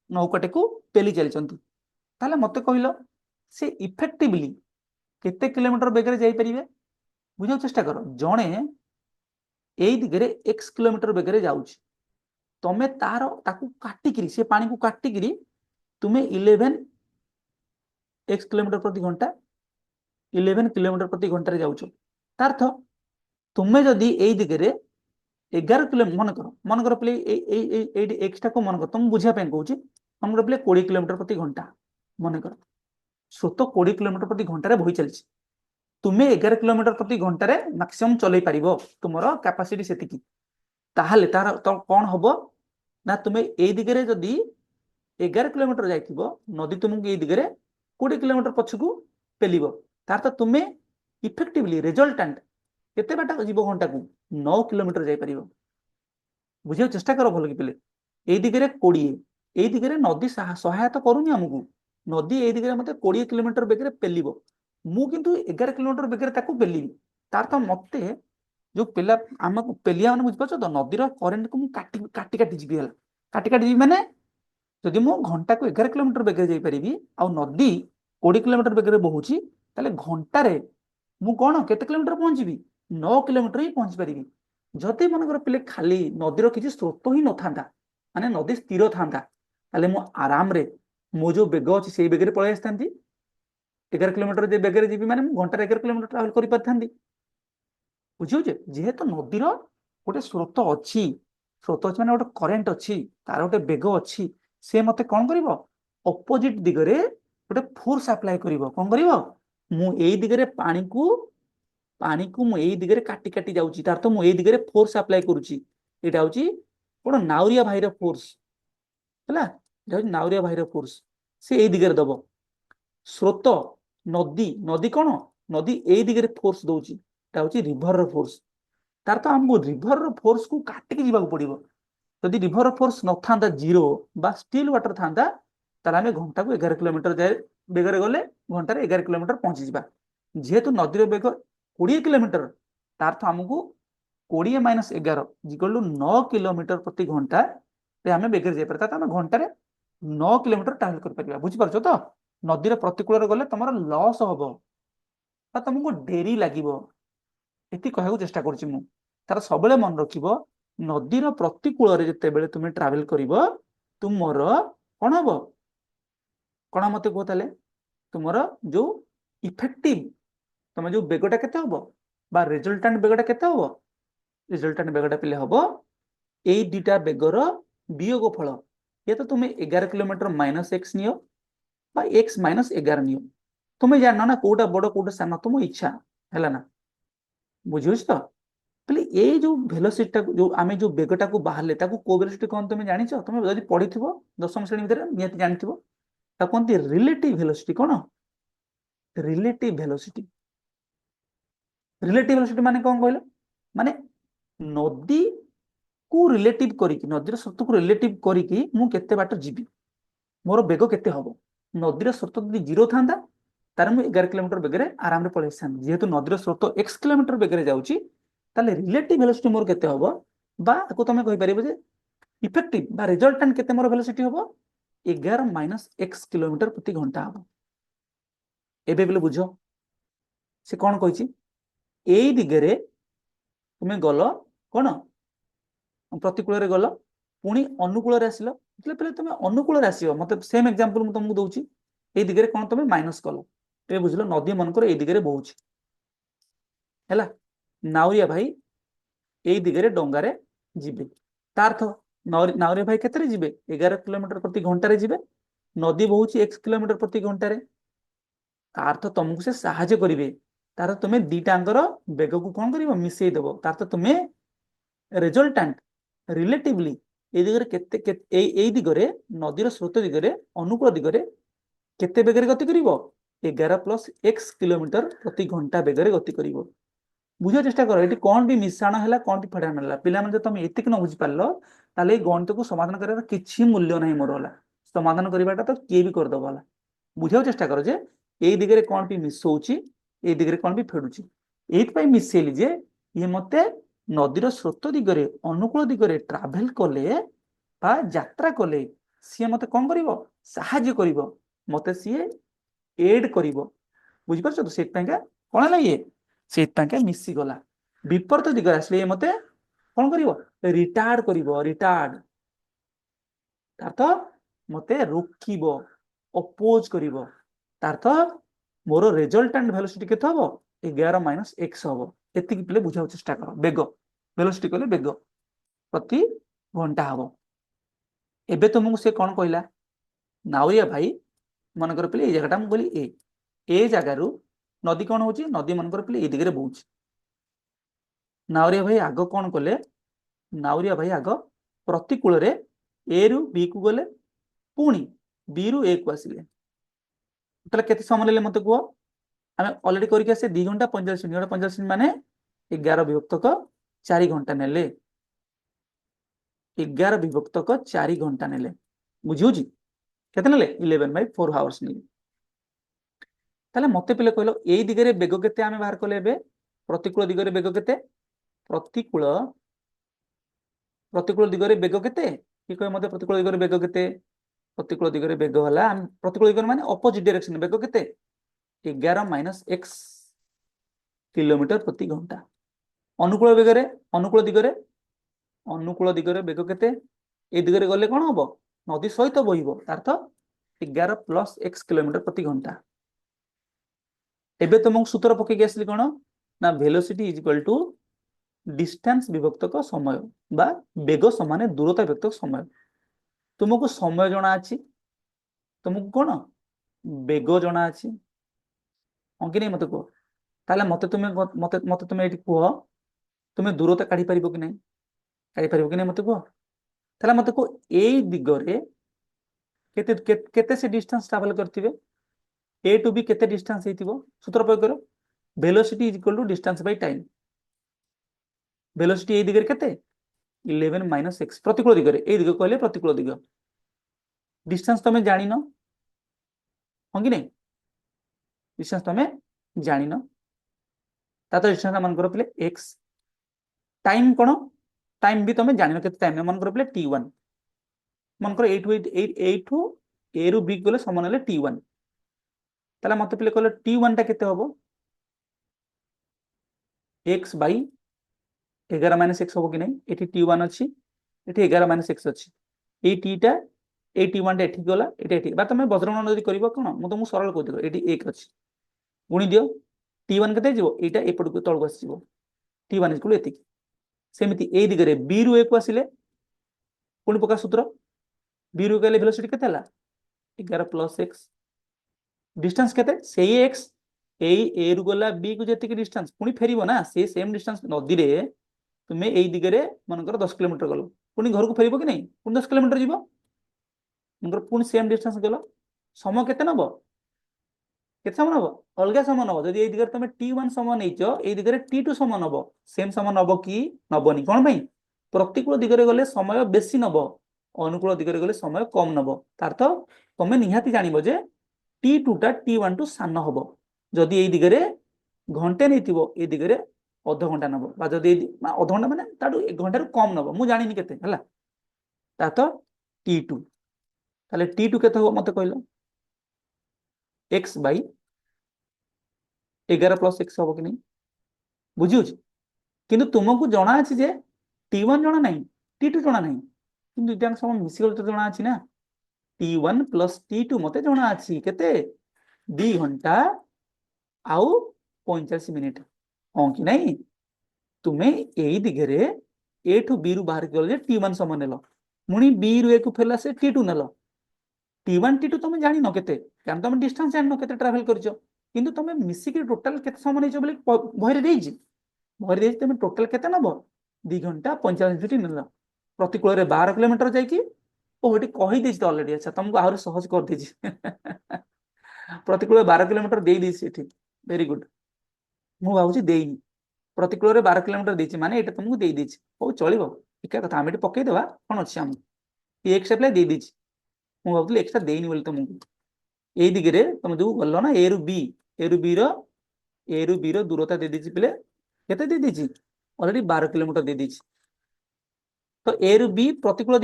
नौकाटे को पेली चलती। ताले मते कहलो से इफेक्टिवली केते किलोमीटर बेगरे जाई परिबे बुझा चेष्टा कर। जणे एई दिगरे x किलोमीटर बेगरे जाउची तमे तार ताकू काटिकिरी से पानी को काटिकिरी तुमे 11 x किलोमीटर प्रति घंटा 11 किलोमीटर प्रति घंटा रे जाउचो। तार्थ तुमे जदी एई दिगरे 11 किलो मन कर प्ले एक्स टा को मन कर तुम बुझिया पे कहूची मन कर प्ले 20 किलोमीटर प्रति घंटा मन कर स्रोत 20 किलोमीटर प्रति घंटा रे बही चलची तुम्हें 11 किलोमीटर प्रति घंटा रे मैक्सिमम चलै परिबो तुमरो कैपेसिटी सेतिकी। ताहाले तार तो कोन हबो ना तुम्हें ए दिगरे जदी 11 किलोमीटर जाइथिबो नदी तुमको ए दिगरे 20 किलोमीटर पछकू पेलिबो तार तो तुम्हें इफेक्टिवली रिजल्टेंट केते बाटा जीव घंटा को 9 किलोमीटर जाई परिबो। बुझियो चेष्टा करो भल कि पेले ए दिगरे 20 ए दिगरे नदी सहायता करूनी हमकू नदी ए दिगरे मते 20 किलोमीटर बेगरे पेलिबो मु किंतु 11 किलोमीटर बेगरे ताकू पेलिबी तार तो मते जो पेला हमकू पेलिया माने बुझ पाछो तो नदीर करेंट को मु काटी काटी काटी जीबी हला काटी काटी जीबी माने जदि मु घंटा को 11 किलोमीटर बेगरे जाई परिबी आ नदी 20 किलोमीटर बेगरे बहुची ताले घंटा रे मु कोन केते किलोमीटर पहुंचीबी 9 किलोमीटर ही पहुंच परिबी। जदि मनकर पिले खाली नदीर किसी स्रोत ही न थांदा माने नदी स्थिर थांदा ताले मु आराम रे मो जो बेग अछि सेई बेगरे पळै आस्तांती 11 किलोमीटर जे बेगरे जीबी माने मु घंटा 11 किलोमीटर ट्रैवल करि परथांती। बुझियो जे जेहेतु नदीर गोटे स्रोत अछि माने गोटे करेंट अछि तार गोटे बेग अछि से मते कोन करिवो ऑपोजिट दिगरे गोटे फोर्स अप्लाई करिवो कोन करिवो मु एई दिगरे पानी को मु एई दिगरे काटी काटी जाउची तार तो मु एई दिगरे फोर्स अप्लाई करूची एटा होची कोन नाउरिया भाईर फोर्स हला एटा होची नाउरिया भाईर फोर्स से एई दिगरे दबो स्रोत नदी नदी कोन नदी एई दिगरे फोर्स दउची एटा होची रिवर रो फोर्स तार तो हमको रिवर रो फोर्स को काटी के जीवाक पड़िबो यदि रिवर रो फोर्स न थांदा जीरो बा स्टिल वाटर थांदा तार हमें घंटा को 11 किलोमीटर जाए बेगरे गले घंटा रे 11 किलोमीटर पहुंची जिबा जेहेतु नदीर बेग 20 किलोमीटर तार तो हमको 20 माइनस 11 जिकल 9 किलोमीटर प्रति घंटा रे हमें बेगरे जाय परता त घंटा रे 9 किलोमीटर ट्रैवल कर परिबा। बुझि परछो तो नदीर प्रतिकूल रे गले तमरो लॉस होबो बा तुमको डेरी लागिबो एति कहू चेष्टा करछि मु तार सबले मन रखिबो नदीर प्रतिकूल रे जते बेले तुमे ट्रैवल करिवो तुमरो कोन हबो कोन मते कहताले तुमरो जो इफेक्टिव तुम जो बेगटा केते हबो बा रिजल्टेंट बेगटा केते हबो रिजल्टेंट बेगटा पिले हबो एई दुटा बेगर वियोग फल ये तो तुम 11 किलोमीटर माइनस एक्स नियो बा एक्स माइनस 11 नियो तुम्हें जानो ना कोटा बड़ कोटा सानो तुम इच्छा हैला ना बुझियो तो पहले ए जो वेलोसिटी जो आमे जो बेगटा को बाहरले ताको को वेलोसिटी कोन तुम जानिछो तुम जदि पढिथिबो दशम श्रेणी भीतर नियति जानिथिबो ता कोनती रिलेटिव वेलोसिटी कोन रिलेटिव वेलोसिटी माने कौन कहले माने नदी को रिलेटिव करिकी नदीर स्रोत को रिलेटिव करिकी मु केते बाट जीबी मोर बेग केते हबो नदीर स्रोत जदि जीरो थांदा तार मु 11 किलोमीटर बेगरे आराम रे पळै सान जेहेतु नदीर स्रोत x किलोमीटर बेगरे जाउची ताले रिलेटिव वेलोसिटी मोर केते हबो बा को तमे कहि परिबो जे इफेक्टिव बा रिजल्टेंट केते मोर वेलोसिटी हबो 11 माइनस x किलोमीटर प्रति घंटा हबो। एबे बेले बुझो से कोन कहिची एई दिगरे तुमे गलो कोन प्रतिकूल रे गलो पुणी अनुकूल रे आसिलो એટલે पहले तुमे अनुकूल रे आसियो मते सेम एग्जांपल मु तुमको दउची एई दिगरे कोन तुमे माइनस कलो ए बुझलो नदी मन कर एई दिगरे बहुची हैला नाउरिया भाई एई दिगरे डोंगारे जिबे तार्थ नाउरिया भाई केतरे जिबे 11 किलोमीटर प्रति घंटा रे जिबे नदी बहुची 1 किलोमीटर प्रति घंटा रे तार्थ तुमको से सहायता करिवे तार तुमे दीटांगर बेग को कोन करिवो मिसई देबो तार तो तुमे रिजल्टेंट रिलेटिवली ए दिगरे केते ए दिगरे नदीर स्रोत दिगरे अनुकूल दिगरे केते बेगरे गति करिवो 11 प्लस x किलोमीटर प्रति घंटा बेगरे गति करिवो। बुझो चेष्टा करो एटी कोन भी मिश्रण हैला कोन भी फेडा मिलला पिला मन तुम एतिक न बुझी पारलो ताले गणित को समाधान करबार किछि मूल्य नाही मोर होला समाधान करबाटा तो के भी कर दबला। बुझो चेष्टा करो जे ए दिगरे कोन भी मिसौची ए दिगरे कोन भी फेडुची एइथपाई मिसेली जे ये मते नदीर स्रोत दिगरे अनुकूल दिगरे ट्राभेल कले बा यात्रा कले सी मते कौन करिवो साहाय्य करिवो मते सी एड करिवो बुझि परछो तो सेटपाइका कोन हला ये सेटपाइका मिसी गला विपरीत दिगरे आसले ये मते कौन करिवो रिटार्ड करिवो रिटार्ड अर्थ मते रोकिबो अपोज करिवो अर्थ मोर रिजल्टेंट वेलोसिटी केते हबो 11 - x हबो एति कि पिले बुझाउ चेष्टा करो बेग वेलोसिटी कहले बेग प्रति घंटा हबो एबे तुमको से कौन कहला नाउरिया भाई मन कर पिले ए जगह हम बोली ए जगह रु नदी कौन होची नदी मन कर पिले ए दिगरे बहुची नाउरिया भाई आग कौन कले नाउरिया भाई आग प्रतिकूल रे ए रु बी को गले पुणी बी रु ए को आसिले तले केते समय लेले मते को आमे ऑलरेडी करिक आसे 2 घंटा 45 मिनिट 45 मिनिट माने 11 विभक्तक 4 घंटा नेले 11 विभक्तक 4 घंटा नेले बुझिउजी केते नेले 11/4 आवर्स नेले ताले मते पिले कहलो एई दिगरे बेग केते आमे बाहर कले बे प्रतिकूल दिगरे बेग केते प्रतिकूल प्रतिकूल दिगरे बेग केते कि कहे मते प्रतिकूल दिगरे बेग केते प्रतिकूल दिगरे बेग हला प्रतिकूल दिगरे माने ऑपोजिट डायरेक्शन बेग केते 11 - x किलोमीटर प्रति घंटा अनुकूल दिगरे बेग केते ए दिगरे गले कोन हबो नदी सहित बहिबो अर्थ 11 + x किलोमीटर प्रति घंटा एबे तुमको सूत्र पके के आसली कोन ना velocity is equal to distance विभक्तक समय बा बेग समान दूरता विभक्तक समय तुमको समय जणा अछि तुमको कोन बेग जणा अछि अंकि नहीं मते को ताले मते तुमे एटी को तुमे दूरता काढी परिबो कि नहीं काढी परिबो कि नहीं मते को ताले मते को एई दिगरे केते से डिस्टेंस ट्रैवल करथिबे ए टू बी केते डिस्टेंस हेतिबो सूत्र प्रयोग करो velocity is equal to distance by time velocity ए दिगरे केते 11 - x प्रतिकूल दिगरे ए दिग कहले प्रतिकूल दिग डिस्टेंस तमे जानि न हो कि नहीं डिस्टेंस तमे जानि न तातो डिस्टेंस मन करो प्ले x टाइम कोन टाइम भी तमे जानि न केते टाइम मन करो प्ले t1 मन करो a टू a रु b गले समान ले t1 ताला मते प्ले कहले t1 टा केते होबो x बाई 11 - x होबो कि नहीं एठी t1 अछि एठी 11 - x अछि ए t टा ए t1 टा एठी गला एठी बा तमे वज्रगणन यदि करबो कोन मु तुमको सरल कहि देबो एठी 1 अछि गुणी दियो t1 केते जिवो एटा एपड को तळ को आसीबो t1 इक्वल एति सेमिति ए दिगरे b रु a को आसिले कोन प्रकार सूत्र b रु गले वेलोसिटी केते हला 11 + x डिस्टेंस केते सेही x ए रु गला b को जेति के डिस्टेंस पुनी फेरिबो ना से सेम डिस्टेंस नदी रे तुमे एई दिगरे मनकर 10 किलोमीटर गलो पुनी घर को फेरिबो कि नहीं पुनी 10 किलोमीटर जीवो मनकर पुनी सेम डिस्टेंस गलो समय केते नबो केते समय नबो अलगा समय नबो जदि एई दिगरे तुमे t1 समय नैचो एई दिगरे t2 समय नबो सेम समय नबो कि नबोनी कोन भाई प्रतिकूल दिगरे गले समय बेसी नबो अनुकूल दिगरे गले समय कम नबो तार्थ तुमे निहाती जानिबो जे t2 टा t1 टू सान हबो जदि एई दिगरे घंटे नैतिबो एई दिगरे आधा घंटा नबो बा जदि आधा घंटा माने ताडू 1 घंटा रु कम नबो मु जानिनी केते हला तात t2 ताले t2 केते हो मते कहलो x बाई 11 + x हबो कि नहीं बुझिउछ किंतु तुमको जणा अछि जे t1 जणा नहीं t2 जणा नहीं किंतु इटान सब मिसी गल तो जणा अछि ना t1 + t2 मते जणा अछि केते 2 घंटा आउ 45 मिनिट हो कि नहीं तुमे एई दिगरे ए टू बी रु बाहर गले t1 समान नेलो मुनी बी रु ए को फेला से t2 नेलो t1 t2 तुमे जानि न केते कारण तुमे डिस्टेंस जानि न केते ट्रैवल करजो किंतु तुमे मिसी के टोटल केते समय नैजो बोले भइरे देइजी तुमे टोटल केते नबो 2 घंटा 45 मिनिट नेलो प्रतिकूल रे 12 किलोमीटर जाई कि ओ हेटी कहि देछि ऑलरेडी अच्छा तुमको आहुर सहज कर देछि प्रतिकूल 12 किलोमीटर देई देछि एठी वेरी गुड मु भाबुछि देइनी प्रतिकूल रे 12 किलोमीटर देछि माने एटा तुमको देई देछि ओ चलिबो एका कथा हम एटी पक्कै देबा कोन अछि हम ए एक्स अप्लाई देई देछि मु भाबुछि एक्स्ट्रा देइनी बोली तुमको एई दिगरे तुम जो गल्लो ना ए रु बी रो ए रु बी रो दूरता दे दीजिए पिले केते दे दीजिए ऑलरेडी 12 किलोमीटर दे दीजिए। तो ए रु बी प्रतिकूल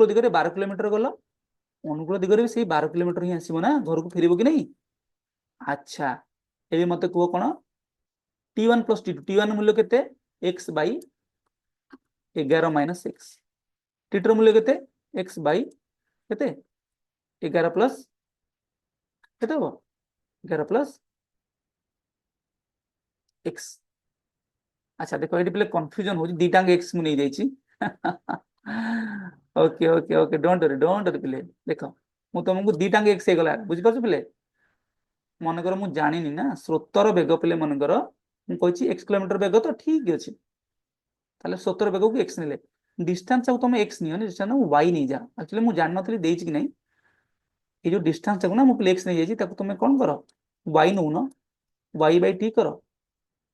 दिगरे 12 किलोमीटर गल, अनुकूल दिगरे भी से 12 किलोमीटर ही आसीबो ना, घर को फेरिबो कि नहीं। अच्छा एबे मते कुह कोन t1 प्लस t2, t1 मूल्य केते x by 11 minus x, t2 मूल्य केते x बाई केते 11 प्लस केते हो 11 प्लस x। अच्छा देखो ये पहले कंफ्यूजन हो दीटा x मु नहीं जाइछि okay okay okay don't worry पहले देखो मु तुमको दीटा x हे गला बुझि पाछो पहले मन कर मु जानिनी ना स्रोतर वेग पहले मन कर मु कहिछि x किलोमीटर वेग तो ठीक अछि ताले स्रोतर वेग को x नेले डिस्टेंस को तुम x नियो डिस्टेंस को y नहीं जा एक्चुअली मु जान नथली देछि कि नहीं ये जो डिस्टेंस को ना मु पहले x नहीं जाइछि ताको तुम कोन करो y नो न y बाय t करो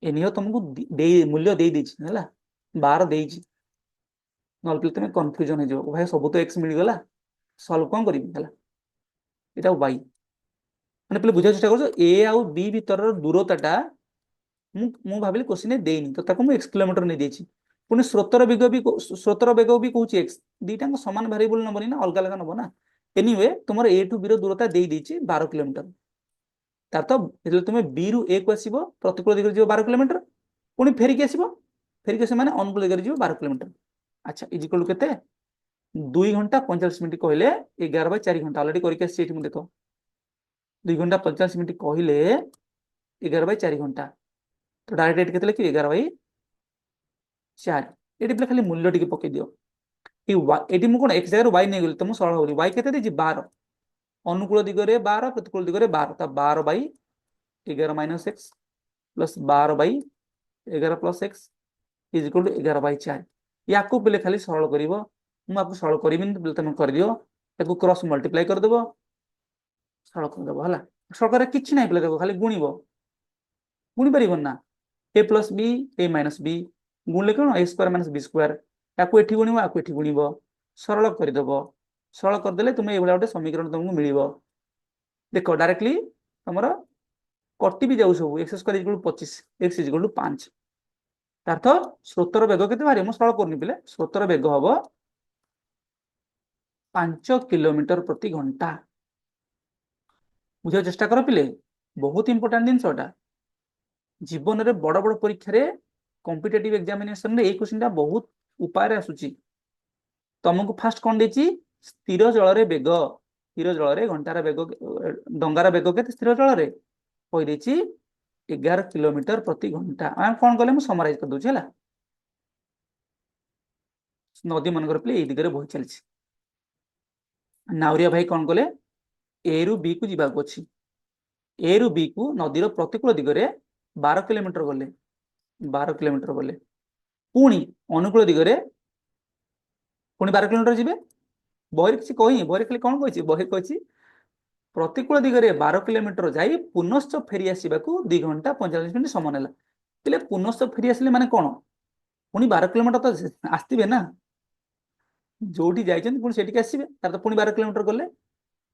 ए नियो तुमको दे मूल्य दे दीछि हैला 12 देछि नल पे तुम कंफ्यूजन हो भाई सब तो x मिल गला सॉल्व कोन करिवि हैला एटा y माने पहले बुझा चेष्टा कर ए आउ बी भीतर दूरताटा मु भाबिली क्वेश्चन देनी तो ताको मु x किलोमीटर नहीं देछि पुनी स्रोतर वेग भी कहूछि x दीटा समान वेरिएबल नबनी ना अलग अलग नब ना एनीवे तुमर ए टू बी रो दूरता दे देछि 12 किलोमीटर तार तो जेतले तुमे बी रु ए को आसीबो प्रतिकूल दिगरे जिवो 12 किलोमीटर पुनी फेरिके आसी माने अनुकूल दिगरे जिवो 12 किलोमीटर। अच्छा इज इक्वल टू केते 2 घंटा 45 मिनिट कहले 11 बाय 4 घंटा ऑलरेडी करके आसी एठी मु देखो 2 घंटा 45 मिनिट कहले 11 बाय 4 घंटा तो डायरेक्ट एट केते लिखि 11 बाय 4 एठी पे खाली मूल्य टिके पके दियो एठी मु कोन x जगह y नै गेल त मु सरल होली y केते देछि 12 अनुकूल दिगरे 12 प्रतिकूल दिगरे 12 त 12 by 11 minus x plus 12 by 11 plus x is equal to 11 by 4 याकू पहले खाली सरल करिवो मु आपको सरल करिबिन पहले तुम कर दियो ताको क्रॉस मल्टीप्लाई कर देबो सरल कर देबो हला सरल करे किछि नै पहले देखो खाली गुणिबो गुणी परिबन ना a plus b a minus b गुणले कोन a square minus b square ताको एठी गुणिबो आको एठी गुणिबो सरल कर देबो सरल कर देले तुमे एबला गोटे समीकरण तुमको मिलिबो देखो डायरेक्टली हमरो कटि भी जाउ सब x square equal to 25 x equal to 5 अर्थ स्रोतर वेग केते बारे मु सरल करनी पले स्रोतर वेग हबो 5 किलोमीटर प्रति घंटा बुझे चेष्टा कर पिले बहुत इंपोर्टेंट दिन सोटा जीवन रे बड़ बड़ परीक्षा रे कॉम्पिटिटिव एग्जामिनेशन रे ए क्वेश्चन बहुत उपाय रे आसुची तुमको फास्ट कोन देची स्थिर जल रे वेग स्थिर जल रे घंटार वेग डंगार वेग केते स्थिर जल रे कहि देची 11 किलोमीटर प्रति घंटा हम कोन कले मु समराइज कर दोछि हला नदी मन कर प्ले ए दिगरे बहि चलछि नाउरिया भाई कोन कले ए रु बी को जिबा को अछि ए रु बी को नदी रो प्रतिकूल दिगरे 12 किलोमीटर गले 12 किलोमीटर गले पुणी अनुकूल दिगरे पुणी 12 किलोमीटर जिबे बहिर किछि कहि बहिर खाली कोन कहिछि बहिर कहिछि प्रतिकूल दिगरे 12 किलोमीटर जाई पुनश्च फेरी आसीबा को 2 घंटा 45 मिनिट समय नेला तले पुनश्च फेरी आसीले माने कोन पुणी 12 किलोमीटर तो आस्तिबे ना जोठी जाइछन पुणी सेठी आसीबे तार तो पुणी 12 किलोमीटर गले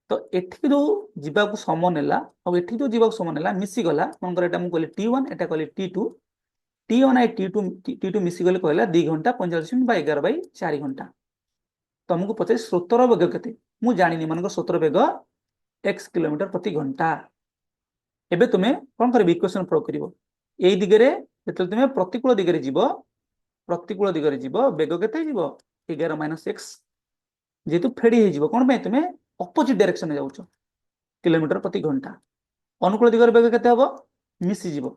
तो एठी जो जीवा को समय नेला और एठी जो जीवा को समय नेला मिसी गला मन कर एटा मु कहले t1 एटा कहले t2 t1 आई t2 मिसी गले कहला 2 घंटा 45 मिनिट बाय 11 बाय 4 घंटा तुमको पचे स्रोतर वेग केते मु जानिनी मन को स्रोतर वेग x किलोमीटर प्रति घंटा एबे तुमे कोन करबे इक्वेशन प्रयोग करिवो एई दिगरे जेतले तुमे प्रतिकूल दिगरे जीवो वेग केते जीवो 11 माइनस x जेतु फेडी हे जीवो कोन पे तुमे ऑपोजिट डायरेक्शन में जाउछो किलोमीटर प्रति घंटा अनुकूल दिगरे वेग केते हबो मिसी जीवो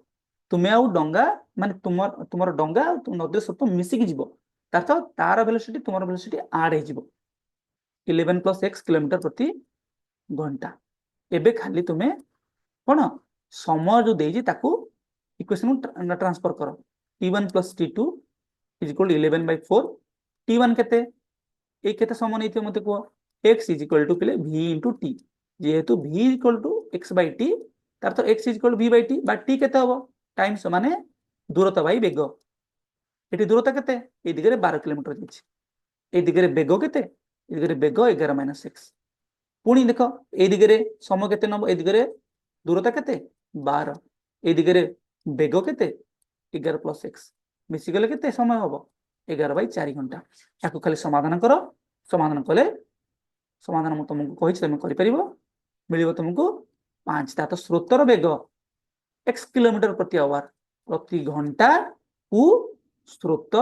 तुमे आउ डंगा माने तुमर डंगा तुम नदी सहित मिसी की जीवो तार तार वेलोसिटी तुमर वेलोसिटी ऐड हे जीवो 11 प्लस x किलोमीटर प्रति घंटा एबे खाली तुमे कोन समय जो देजी ताकू इक्वेशन ट्रांसफर करो t1 plus t2 is equal to 11 by 4 t1 केते ए केते समय नैथियो मते को x इज इक्वल टू पले v into t जेहेतु v equal to x by t तार तो x is equal to v by t बा t केते हबो टाइम्स माने दूरता बाय वेग एटी दूरता केते ए दिगरे 12 किलोमीटर दिछि ए दिगरे वेग केते ए दिगरे वेग 11 माइनस x पुणी देखो ए दिगरे समय केते नबो ए दिगरे दूरता केते 12 এই দিগরে বেগ কেতে 11 প্लस x মিশিগলে কেতে সময় হব 11/4 ঘন্টা याकु खाली समाधान करो समाधान कले समाधान मु तुमको कहि तुम करि परिबो मिलिबो तुमको 5 ता तो स्रोतर बेग x किलोमीटर प्रति आवर प्रति घंटा कु स्रोत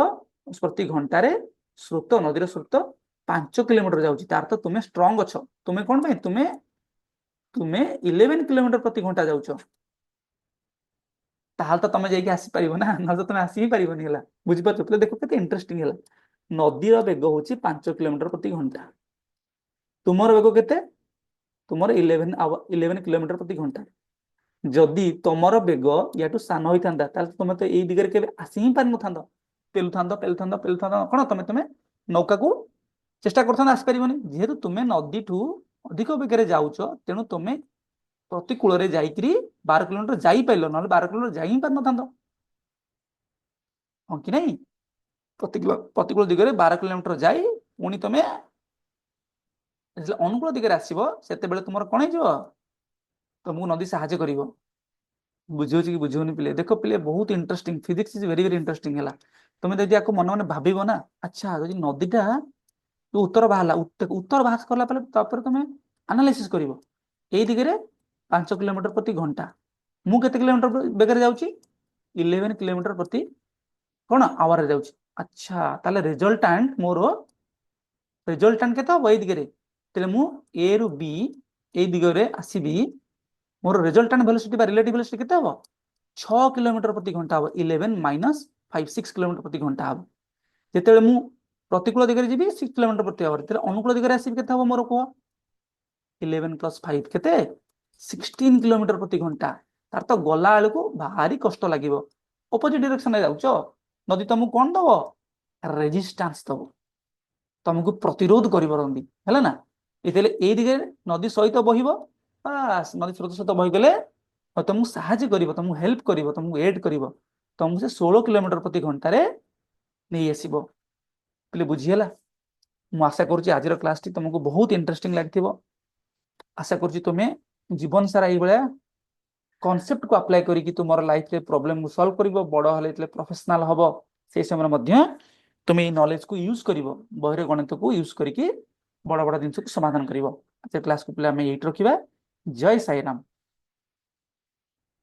प्रति घंटा रे स्रोत नदीर स्रोत 5 किलोमीटर जाउची तार तो तुमे स्ट्रांग अछ तुमे कोन भाई तुमे तुमे 11 किलोमीटर प्रति घंटा जाउछ ताहाल तो तुमे जाइके आसी परिबो ना न तो तुमे आसी ही परिबोनी हला बुझि पाछो तो देखो केते इंटरेस्टिंग हला नदीर बेग होची 5 किलोमीटर प्रति घंटा तुमर बेग केते तुमर 11 किलोमीटर प्रति घंटा जदि तुमर बेग याटू सान होइथांदा ताल तुमे तो एई दिगरे केबे आसी ही पारि नथांदा पेलुथांदा कोन तुमे तुमे नौका को चेष्टा करथांदा आसी परिबोनी जेहेतु तुमे नदी ठू अधिक बेगरे जाउछ तेनु तुमे प्रतिकूल रे जाइकरी 12 किलोमीटर जाई पाइलो न 12 किलोमीटर जाई पार नथांदा हां कि नहीं प्रतिकूल दिगरे 12 किलोमीटर जाई पुनी तुमे अनुकूल दिगरे आसीबो सेते बेले तुमर कोन हिजो तुमको नदी साहाय्य करिवो बुझौछि कि बुझौनी पिले देखो पिले बहुत interesting physics is very very interesting हला तुमे जदि आको मन मन भाबिबो ना अच्छा जदि नदीटा तो उत्तर बाहला उत्तर बाहर करला पले तापर तुमे एनालिसिस करिवो एई दिगरे 5 किलोमीटर प्रति घंटा मु केते किलोमीटर बेगर जाउची 11 किलोमीटर प्रति कोन आवर रे जाउची अच्छा ताले रिजल्टेंट मोरो रिजल्टेंट केते हो एई दिगरे तले मु ए रु बी एई दिगरे आसीबी मोर रिजल्टेंट वेलोसिटी बा रिलेटिव वेलोसिटी केते हो 6 किलोमीटर प्रति घंटा हो 11 माइनस 5 6 किलोमीटर प्रति घंटा हो जेतेले मु प्रतिकूल दिगरे जीबी 6 किलोमीटर प्रति आवर तेले अनुकूल दिगरे आसीबी केते हो मोर को 11 प्लस 5 केते 16 किलोमीटर प्रति घंटा तार तो गला आलू को भारी कष्ट लागिवो ऑपोजिट डायरेक्शन रे जाउचो नदी तुमको कोन दबो रेजिस्टेंस दबो तुमको प्रतिरोध करिवो नदी हैला ना इतेले ए दिगे नदी सहित बहिबो बस नदी स्रोत सहित बहि गेले तुमको सहायता करिवो तुमको हेल्प करिवो तुमको एड करिवो तुमको से 16 किलोमीटर प्रति घंटा रे नहीं आसीबो पले बुझियला मु आशा करूची आजिर क्लास टी तुमको बहुत इंटरेस्टिंग लागथिबो आशा करूची तुमे जीवन सारा एई बळे कॉन्सेप्ट को अप्लाई करी कि तुमर लाइफ रे प्रॉब्लम को सॉल्व करिवो बडो हले तले प्रोफेशनल हबो से समय मध्य तुमे नॉलेज को यूज करिवो बहिरे गणित को यूज करी कि बड़ बड़ दिन को समाधान करिवो आज क्लास को पले हम एट रखिबा जय साई राम।